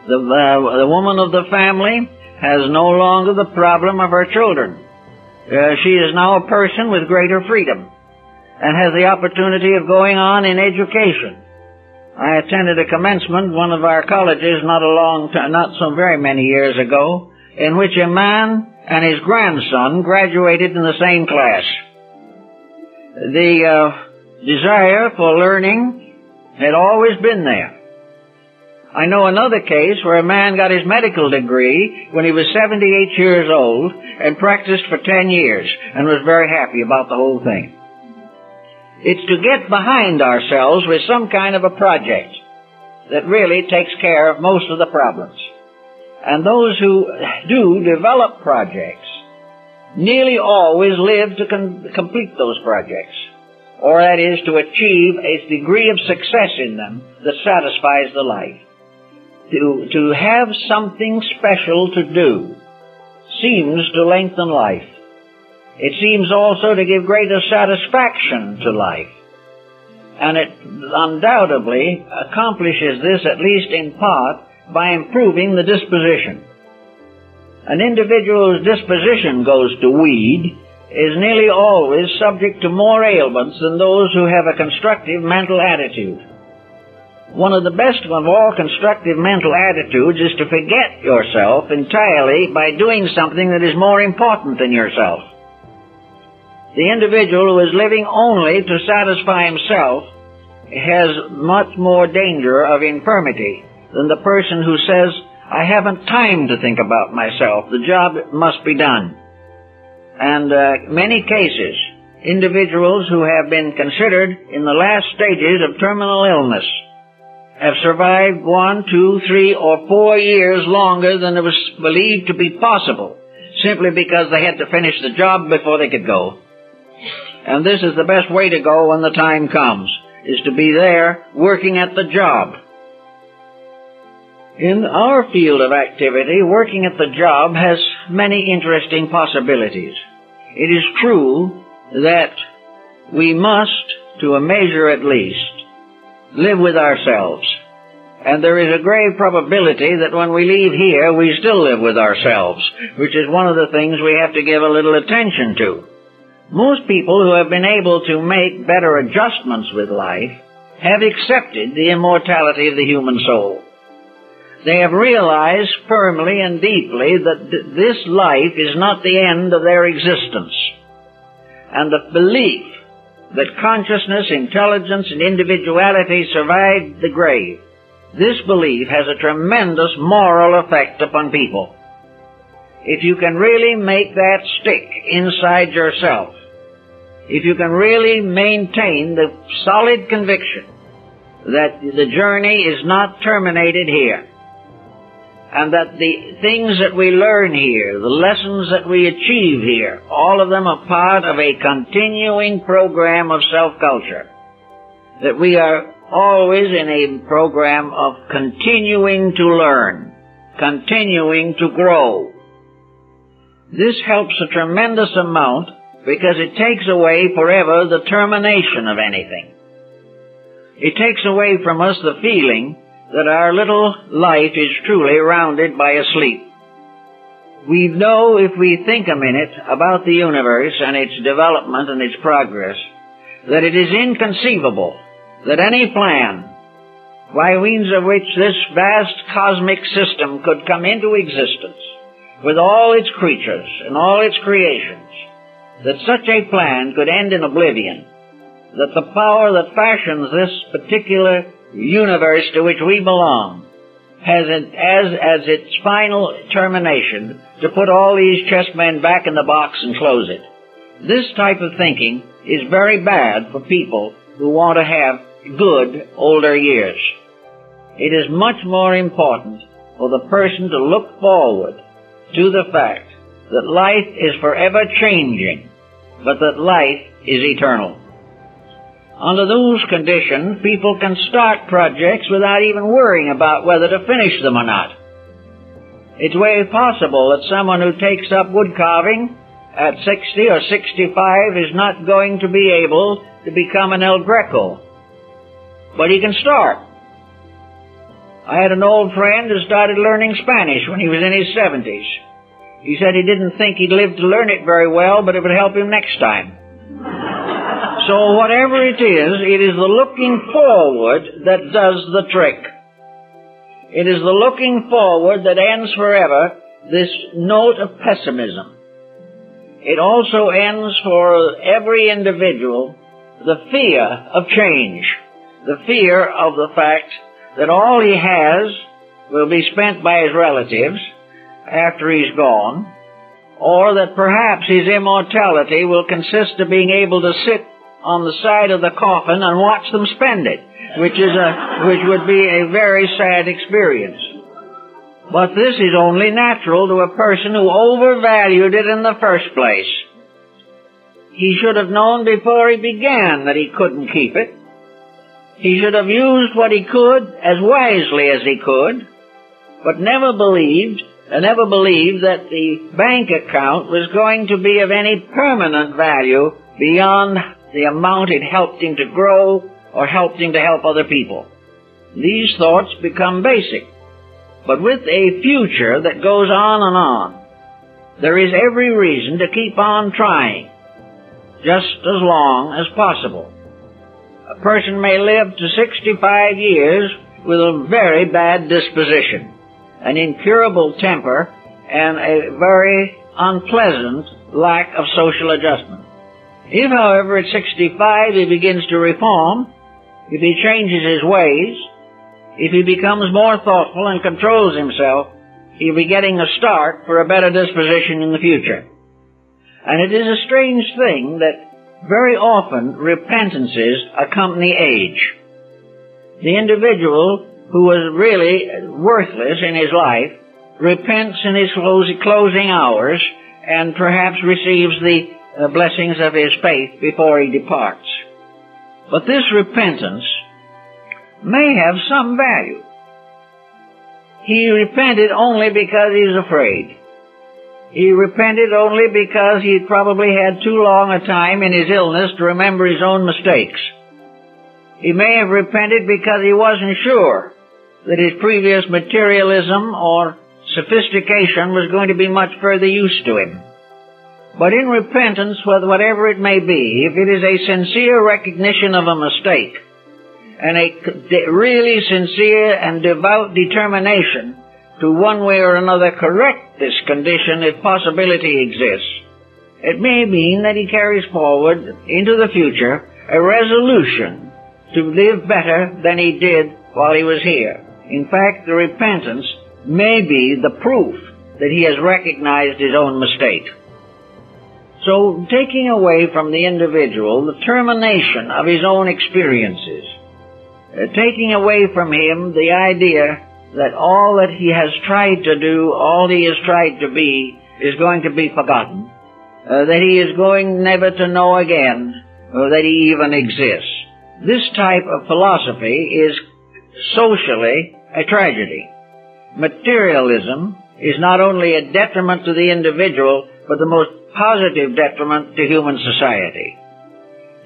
The woman of the family has no longer the problem of her children. She is now a person with greater freedom and has the opportunity of going on in education. I attended a commencement, one of our colleges, not so very many years ago, in which a man and his grandson graduated in the same class. The desire for learning had always been there. I know another case where a man got his medical degree when he was 78 years old and practiced for 10 years and was very happy about the whole thing. It's to get behind ourselves with some kind of a project that really takes care of most of the problems. And those who do develop projects nearly always live to complete those projects. or that is, to achieve a degree of success in them that satisfies the life. To have something special to do seems to lengthen life. It seems also to give greater satisfaction to life. And it undoubtedly accomplishes this, at least in part, by improving the disposition. An individual whose disposition goes to weed is nearly always subject to more ailments than those who have a constructive mental attitude. One of the best of all constructive mental attitudes is to forget yourself entirely by doing something that is more important than yourself. The individual who is living only to satisfy himself has much more danger of infirmity than the person who says, I haven't time to think about myself. The job must be done. And many cases, individuals who have been considered in the last stages of terminal illness have survived 1, 2, 3, or 4 years longer than it was believed to be possible, simply because they had to finish the job before they could go. And this is the best way to go when the time comes, is to be there working at the job. In our field of activity, working at the job has many interesting possibilities. It is true that we must, to a measure at least, live with ourselves. And there is a grave probability that when we leave here, we still live with ourselves, which is one of the things we have to give a little attention to. Most people who have been able to make better adjustments with life have accepted the immortality of the human soul. They have realized firmly and deeply that this life is not the end of their existence. And the belief that consciousness, intelligence, and individuality survive the grave, this belief has a tremendous moral effect upon people. If you can really make that stick inside yourself, if you can really maintain the solid conviction that the journey is not terminated here, and that the things that we learn here, the lessons that we achieve here, all of them are part of a continuing program of self-culture, that we are always in a program of continuing to learn, continuing to grow. This helps a tremendous amount because it takes away forever the termination of anything. It takes away from us the feeling that our little life is truly rounded by a sleep. We know, if we think a minute about the universe and its development and its progress, that it is inconceivable that any plan by means of which this vast cosmic system could come into existence with all its creatures and all its creations, that such a plan could end in oblivion, that the power that fashions this particular universe to which we belong has as its final termination to put all these chessmen back in the box and close it. This type of thinking is very bad for people who want to have good older years. It is much more important for the person to look forward to the fact that life is forever changing, but that life is eternal. Under those conditions, people can start projects without even worrying about whether to finish them or not. It's very possible that someone who takes up wood carving at 60 or 65 is not going to be able to become an El Greco. But he can start. I had an old friend who started learning Spanish when he was in his 70s. He said he didn't think he'd live to learn it very well, but it would help him next time. So whatever it is the looking forward that does the trick. It is the looking forward that ends forever this note of pessimism. It also ends for every individual the fear of change, the fear of the fact that all he has will be spent by his relatives after he's gone, or that perhaps his immortality will consist of being able to sit on the side of the coffin and watch them spend it, which would be a very sad experience. But this is only natural to a person who overvalued it in the first place. he should have known before he began that he couldn't keep it. He should have used what he could as wisely as he could, but never believed that the bank account was going to be of any permanent value beyond the amount it helped him to grow or helped him to help other people. These thoughts become basic. But with a future that goes on and on, there is every reason to keep on trying, just as long as possible. A person may live to 65 years with a very bad disposition, an incurable temper, and a very unpleasant lack of social adjustment. If, however, at 65 he begins to reform, if he changes his ways, if he becomes more thoughtful and controls himself, he'll be getting a start for a better disposition in the future. And it is a strange thing that very often repentances accompany age. The individual who was really worthless in his life repents in his closing hours and perhaps receives the blessings of his faith before he departs. But this repentance may have some value. He repented only because he was afraid. He repented only because he had probably had too long a time in his illness to remember his own mistakes. He may have repented because he wasn't sure that his previous materialism or sophistication was going to be much further use to him. But in repentance, whatever it may be, if it is a sincere recognition of a mistake, and a really sincere and devout determination to one way or another correct this condition if possibility exists, it may mean that he carries forward into the future a resolution to live better than he did while he was here. In fact, the repentance may be the proof that he has recognized his own mistake. So, taking away from the individual the termination of his own experiences, taking away from him the idea that all that he has tried to do, all he has tried to be, is going to be forgotten, that he is going never to know again that he even exists. This type of philosophy is socially a tragedy. Materialism is not only a detriment to the individual, but the most positive detriment to human society.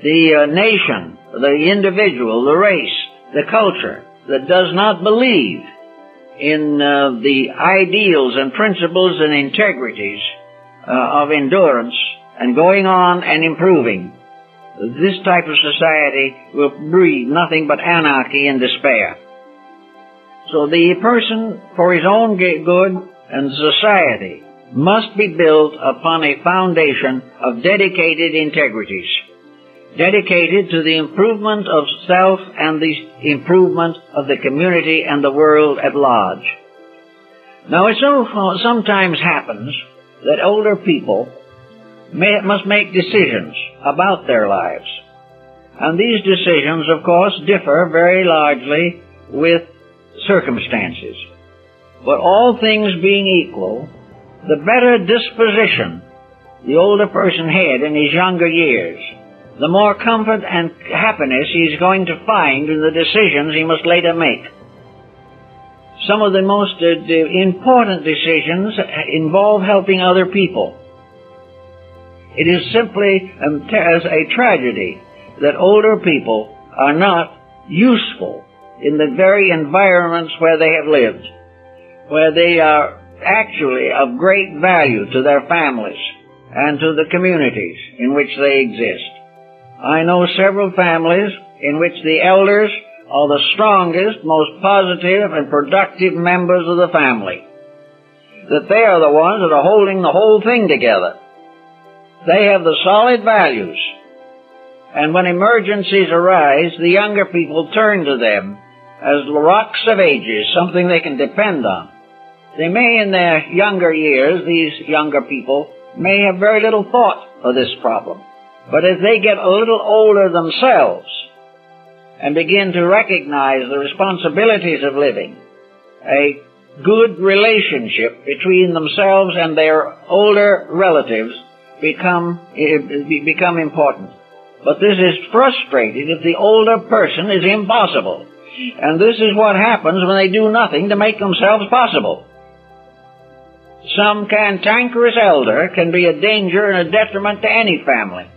The nation, the individual, the race, the culture that does not believe in the ideals and principles and integrities of endurance and going on and improving, this type of society will breed nothing but anarchy and despair. So the person, for his own good and society, must be built upon a foundation of dedicated integrities, dedicated to the improvement of self and the improvement of the community and the world at large. Now, it sometimes happens that older people must make decisions about their lives. And these decisions, of course, differ very largely with circumstances. But all things being equal, the better disposition the older person had in his younger years, the more comfort and happiness he's going to find in the decisions he must later make. Some of the most important decisions involve helping other people. It is simply as a tragedy that older people are not useful in the very environments where they have lived, where they are actually of great value to their families and to the communities in which they exist. I know several families in which the elders are the strongest, most positive and productive members of the family. That they are the ones that are holding the whole thing together. They have the solid values. And when emergencies arise, the younger people turn to them as rocks of ages, something they can depend on. They may, in their younger years, these younger people, may have very little thought for this problem. But as they get a little older themselves and begin to recognize the responsibilities of living, a good relationship between themselves and their older relatives become important. But this is frustrated if the older person is impossible. And this is what happens when they do nothing to make themselves possible. Some cantankerous elder can be a danger and a detriment to any family.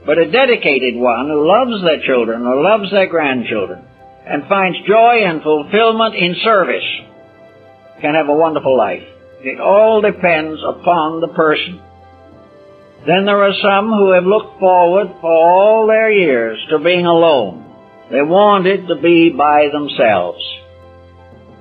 But a dedicated one who loves their children or loves their grandchildren and finds joy and fulfillment in service can have a wonderful life. It all depends upon the person. Then there are some who have looked forward for all their years to being alone. They wanted to be by themselves.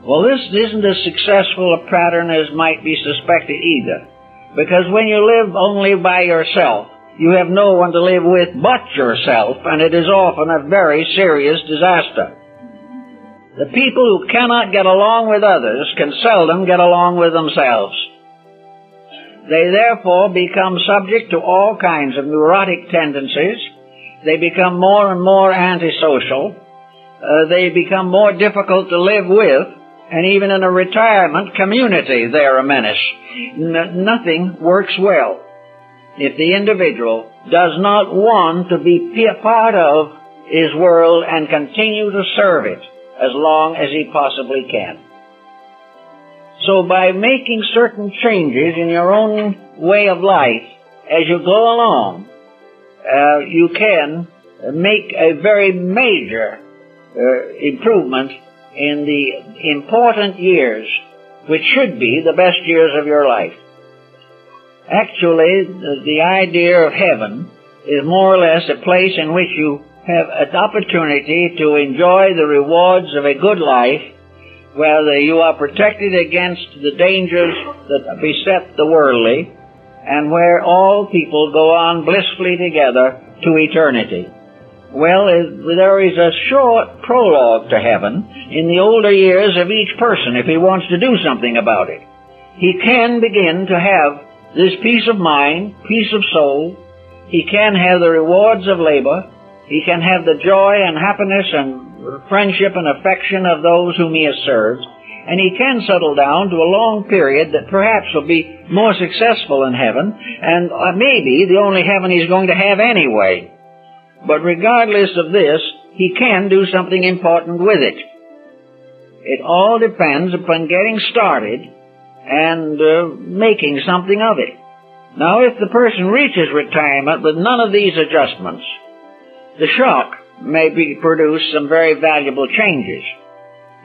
Well, this isn't as successful a pattern as might be suspected either, because when you live only by yourself, you have no one to live with but yourself, and it is often a very serious disaster. The people who cannot get along with others can seldom get along with themselves. They therefore become subject to all kinds of neurotic tendencies. They become more and more antisocial. They become more difficult to live with, and even in a retirement community they are a menace. Nothing works well if the individual does not want to be part of his world and continue to serve it as long as he possibly can. So by making certain changes in your own way of life as you go along, you can make a very major improvement in the important years, which should be the best years of your life. Actually, the idea of heaven is more or less a place in which you have an opportunity to enjoy the rewards of a good life, where you are protected against the dangers that beset the worldly, and where all people go on blissfully together to eternity. Well, there is a short prologue to heaven in the older years of each person if he wants to do something about it. He can begin to have this peace of mind, peace of soul. He can have the rewards of labor. He can have the joy and happiness and friendship and affection of those whom he has served. And he can settle down to a long period that perhaps will be more successful in heaven, and maybe the only heaven he's going to have anyway. But regardless of this, he can do something important with it. It all depends upon getting started and making something of it. Now, if the person reaches retirement with none of these adjustments, the shock may produce some very valuable changes.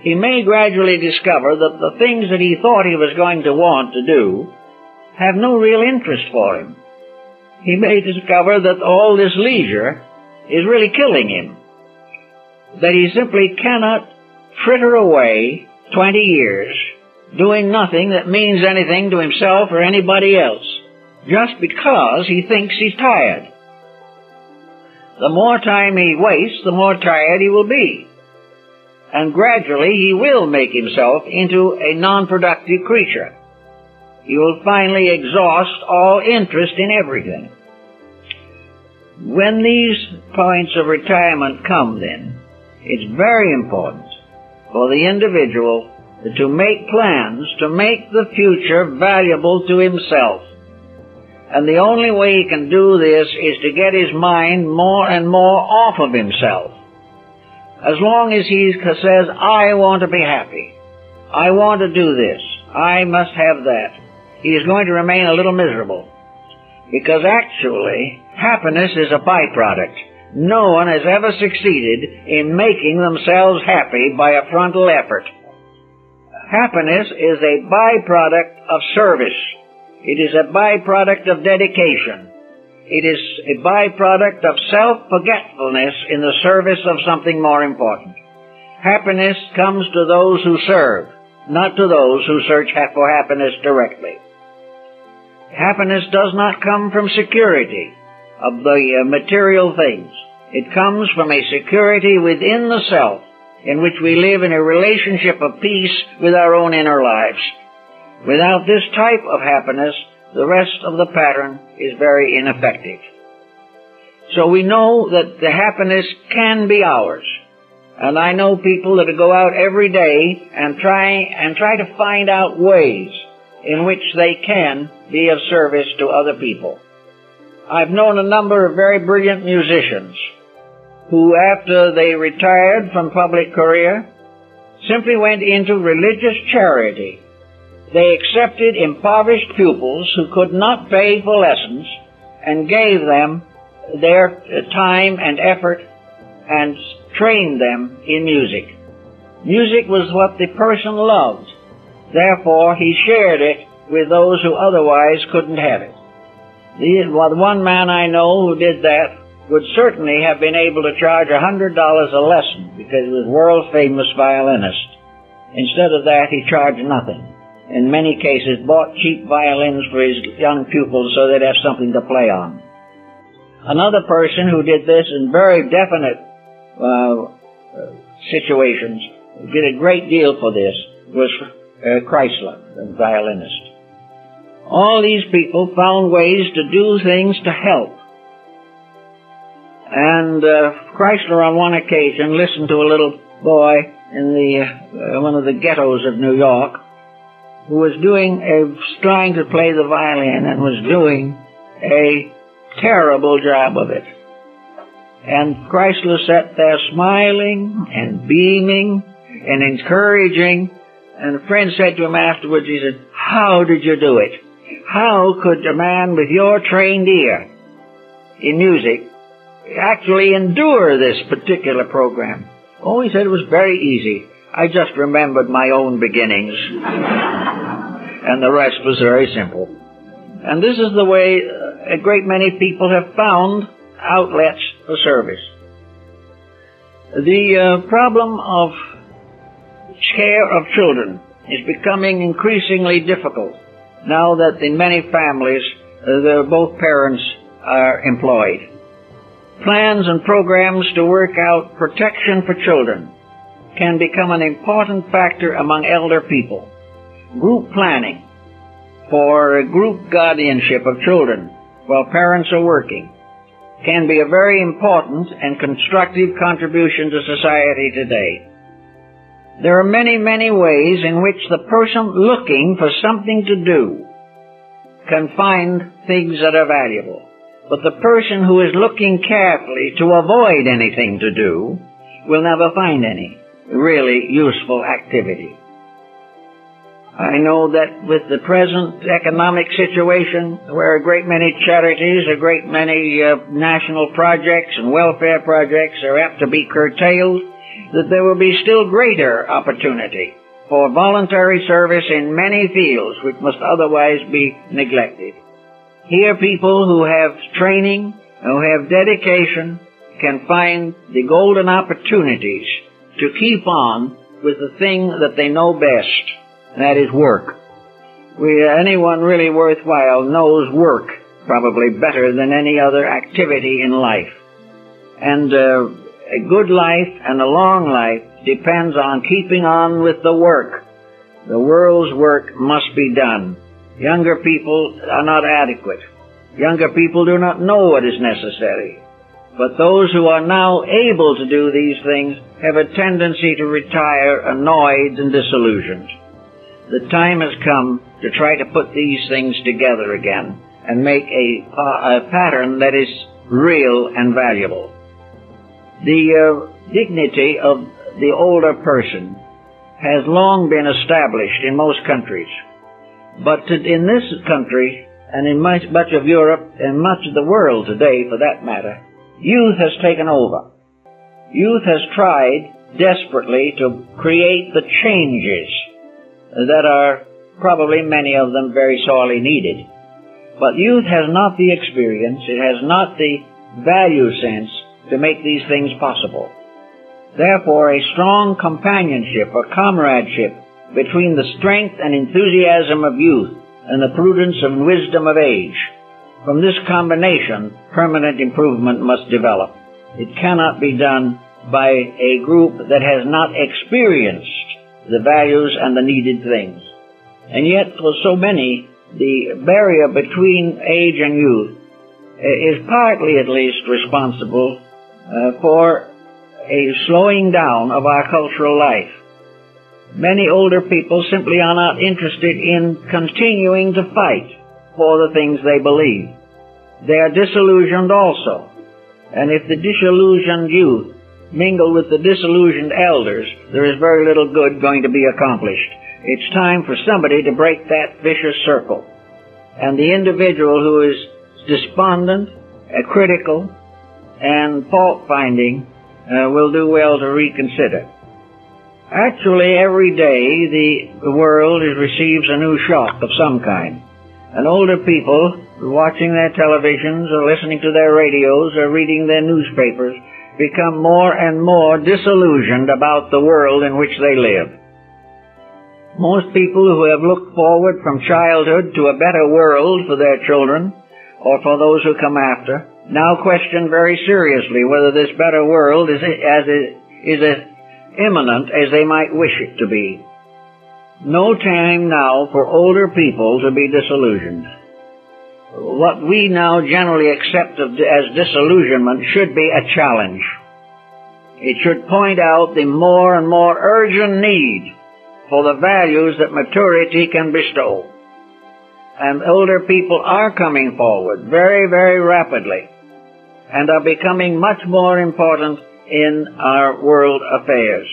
He may gradually discover that the things that he thought he was going to want to do have no real interest for him. He may discover that all this leisure is really killing him, that he simply cannot fritter away 20 years doing nothing that means anything to himself or anybody else, just because he thinks he's tired. The more time he wastes, the more tired he will be. And gradually he will make himself into a non-productive creature. He will finally exhaust all interest in everything. When these points of retirement come, then, it's very important for the individual to make plans to make the future valuable to himself. And the only way he can do this is to get his mind more and more off of himself. As long as he says, I want to be happy, I want to do this, I must have that, he is going to remain a little miserable. Because actually, happiness is a byproduct. No one has ever succeeded in making themselves happy by a frontal effort. Happiness is a byproduct of service. It is a byproduct of dedication. It is a byproduct of self-forgetfulness in the service of something more important. Happiness comes to those who serve, not to those who search for happiness directly. Happiness does not come from security of the material things. It comes from a security within the self, in which we live in a relationship of peace with our own inner lives. Without this type of happiness, the rest of the pattern is very ineffective. So we know that the happiness can be ours. And I know people that go out every day and try to find out ways in which they can be of service to other people. I've known a number of very brilliant musicians who, after they retired from public career, simply went into religious charity. They accepted impoverished pupils who could not pay for lessons and gave them their time and effort and trained them in music. Music was what the person loved. Therefore, he shared it with those who otherwise couldn't have it. The one man I know who did that would certainly have been able to charge $100 a lesson because he was a world-famous violinist. Instead of that, he charged nothing. In many cases, bought cheap violins for his young pupils so they'd have something to play on. Another person who did this in very definite situations, did a great deal for this, was Chrysler, the violinist. All these people found ways to do things to help. And Chrysler on one occasion listened to a little boy in one of the ghettos of New York who was trying to play the violin and was doing a terrible job of it. And Chrysler sat there smiling and beaming and encouraging, and a friend said to him afterwards, he said, "How did you do it? How could a man with your trained ear in music actually endure this particular program?" Oh, he said, it was very easy. I just remembered my own beginnings. And the rest was very simple. And this is the way a great many people have found outlets for service. The problem of care of children is becoming increasingly difficult now that in many families both parents are employed. Plans and programs to work out protection for children can become an important factor among elder people. Group planning for group guardianship of children while parents are working can be a very important and constructive contribution to society today. There are many, many ways in which the person looking for something to do can find things that are valuable. But the person who is looking carefully to avoid anything to do will never find any really useful activity. I know that with the present economic situation, where a great many charities, a great many national projects and welfare projects are apt to be curtailed, that there will be still greater opportunity for voluntary service in many fields which must otherwise be neglected. Here people who have training, who have dedication, can find the golden opportunities to keep on with the thing that they know best, and that is work. Anyone really worthwhile knows work probably better than any other activity in life. And a good life and a long life depends on keeping on with the work. The world's work must be done. Younger people are not adequate. Younger people do not know what is necessary. But those who are now able to do these things have a tendency to retire annoyed and disillusioned. The time has come to try to put these things together again and make a pattern that is real and valuable. The dignity of the older person has long been established in most countries. But in this country, and in much of Europe, and much of the world today for that matter, youth has taken over. Youth has tried desperately to create the changes that are probably many of them very sorely needed. But youth has not the experience, it has not the value sense to make these things possible. Therefore, a strong companionship or comradeship between the strength and enthusiasm of youth and the prudence and wisdom of age. From this combination, permanent improvement must develop. It cannot be done by a group that has not experienced the values and the needed things. And yet, for so many, the barrier between age and youth is partly at least responsible for a slowing down of our cultural life. Many older people simply are not interested in continuing to fight for the things they believe. they are disillusioned also. And if the disillusioned youth mingle with the disillusioned elders, there is very little good going to be accomplished. It's time for somebody to break that vicious circle. And the individual who is despondent, critical, and fault-finding will do well to reconsider. Actually, every day the world receives a new shock of some kind. And older people, watching their televisions or listening to their radios or reading their newspapers, become more and more disillusioned about the world in which they live. Most people who have looked forward from childhood to a better world for their children, or for those who come after, now question very seriously whether this better world is as imminent as they might wish it to be. No time now for older people to be disillusioned. What we now generally accept as disillusionment should be a challenge. It should point out the more and more urgent need for the values that maturity can bestow. And older people are coming forward very, very rapidly and are becoming much more important in our world affairs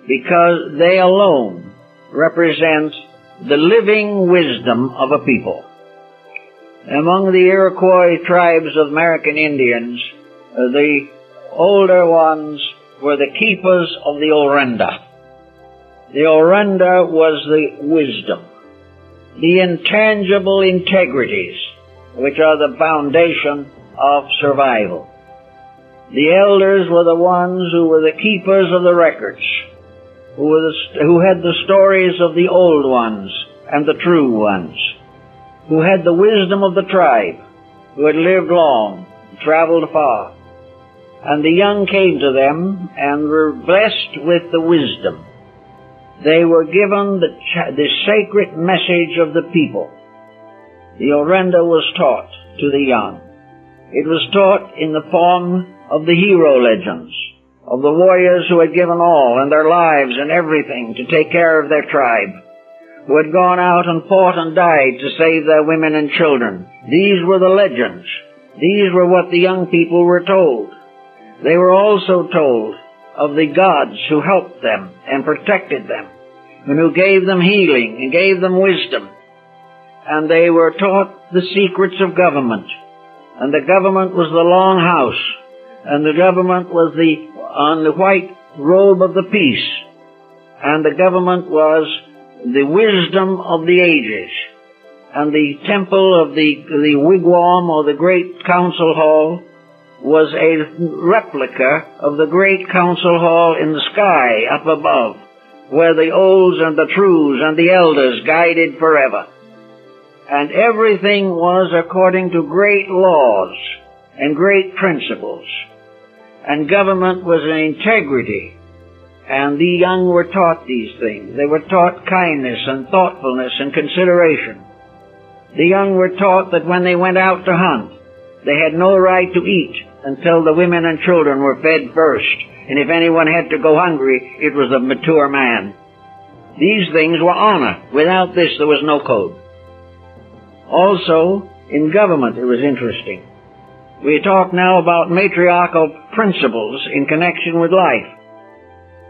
because they alone represent the living wisdom of a people. Among the Iroquois tribes of American Indians, the older ones were the keepers of the Orenda. The Orenda was the wisdom, the intangible integrities, which are the foundation of survival. The elders were the ones who were the keepers of the records, who had the stories of the old ones and the true ones, who had the wisdom of the tribe, who had lived long, traveled far. And the young came to them and were blessed with the wisdom. They were given the sacred message of the people. The Orenda was taught to the young. It was taught in the form of the hero legends, of the warriors who had given all and their lives and everything to take care of their tribe, who had gone out and fought and died to save their women and children. These were the legends. These were what the young people were told. They were also told of the gods who helped them and protected them, and who gave them healing and gave them wisdom. And they were taught the secrets of government. And the government was the long house, and the government was on the white robe of the peace, and the government was the wisdom of the ages, and the temple of the wigwam or the great council hall was a replica of the great council hall in the sky up above, where the olds and the trues and the elders guided forever. And everything was according to great laws and great principles. And government was an integrity. And the young were taught these things. They were taught kindness and thoughtfulness and consideration. The young were taught that when they went out to hunt, they had no right to eat until the women and children were fed first. And if anyone had to go hungry, it was a mature man. These things were honor. Without this, there was no code. Also, in government, it was interesting. We talk now about matriarchal principles in connection with life.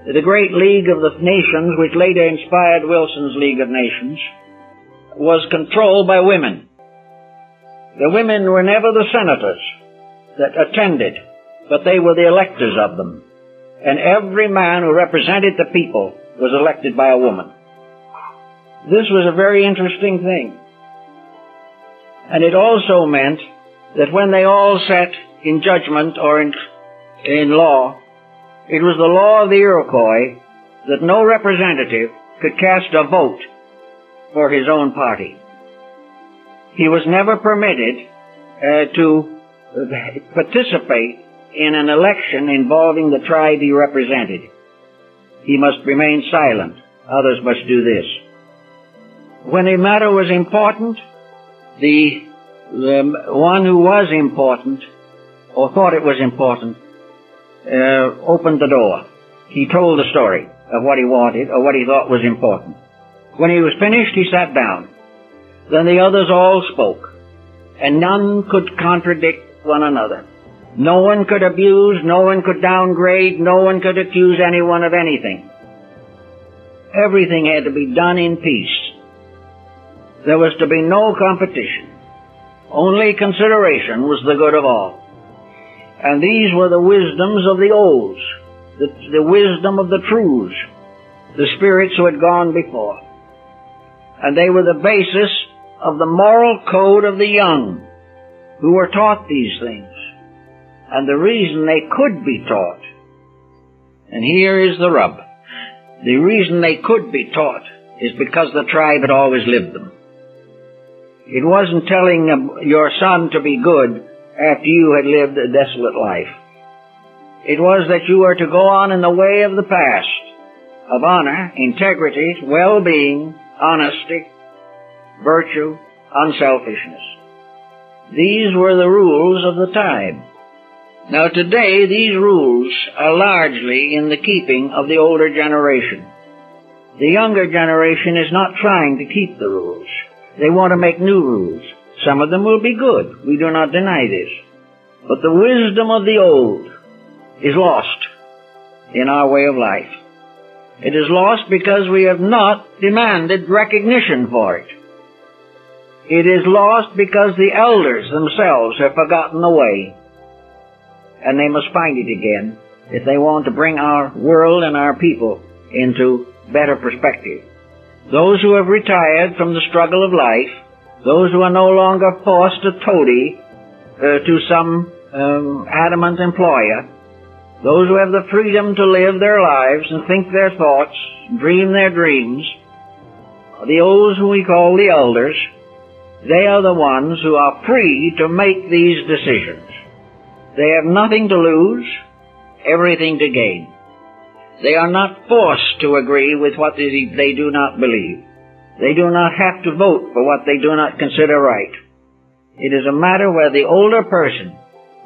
The great League of the Nations, which later inspired Wilson's League of Nations, was controlled by women. The women were never the senators that attended, but they were the electors of them. And every man who represented the people was elected by a woman. This was a very interesting thing. And it also meant that when they all sat in judgment or in law, it was the law of the Iroquois that no representative could cast a vote for his own party. He was never permitted to participate in an election involving the tribe he represented. He must remain silent. Others must do this. When a matter was important, the one who was important, or thought it was important, opened the door. He told the story of what he wanted or what he thought was important. When he was finished, he sat down. Then the others all spoke. and none could contradict one another. No one could abuse, no one could downgrade, no one could accuse anyone of anything. Everything had to be done in peace. There was to be no competition. Only consideration was the good of all. And these were the wisdoms of the olds, the wisdom of the truths, the spirits who had gone before. And they were the basis of the moral code of the young, who were taught these things. And the reason they could be taught, and here is the rub, the reason they could be taught is because the tribe had always lived them. It wasn't telling your son to be good after you had lived a desolate life. It was that you were to go on in the way of the past, of honor, integrity, well-being, honesty, virtue, unselfishness. These were the rules of the time. Now today, these rules are largely in the keeping of the older generation. The younger generation is not trying to keep the rules. They want to make new rules. Some of them will be good. We do not deny this. But the wisdom of the old is lost in our way of life. It is lost because we have not demanded recognition for it. It is lost because the elders themselves have forgotten the way. And they must find it again if they want to bring our world and our people into better perspective. Those who have retired from the struggle of life, those who are no longer forced to toady to some adamant employer, those who have the freedom to live their lives and think their thoughts, dream their dreams, those who we call the elders, they are the ones who are free to make these decisions. They have nothing to lose, everything to gain. They are not forced to agree with what they do not believe. They do not have to vote for what they do not consider right. It is a matter where the older person,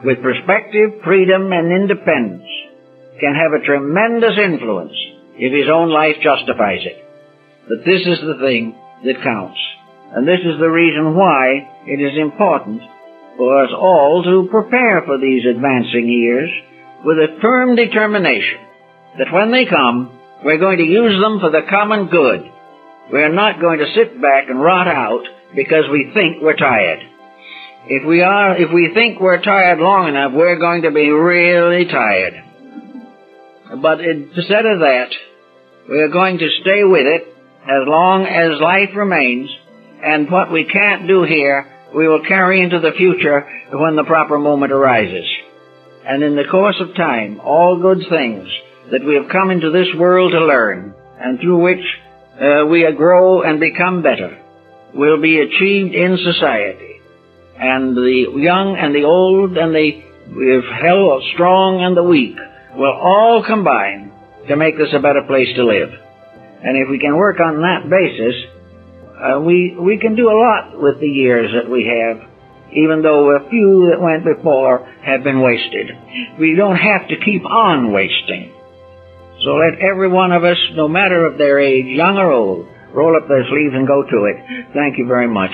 with perspective, freedom, and independence, can have a tremendous influence if his own life justifies it. But this is the thing that counts. And this is the reason why it is important for us all to prepare for these advancing years with a firm determination that when they come, we're going to use them for the common good. We're not going to sit back and rot out because we think we're tired. If we think we're tired long enough, we're going to be really tired. But instead of that, we're going to stay with it as long as life remains, and what we can't do here, we will carry into the future when the proper moment arises. And in the course of time, all good things that we have come into this world to learn, and through which we grow and become better, will be achieved in society. And the young and the old and the strong and the weak will all combine to make this a better place to live. And if we can work on that basis, we can do a lot with the years that we have, even though a few that went before have been wasted. We don't have to keep on wasting. So let every one of us, no matter of their age, young or old, roll up their sleeves and go to it. Thank you very much.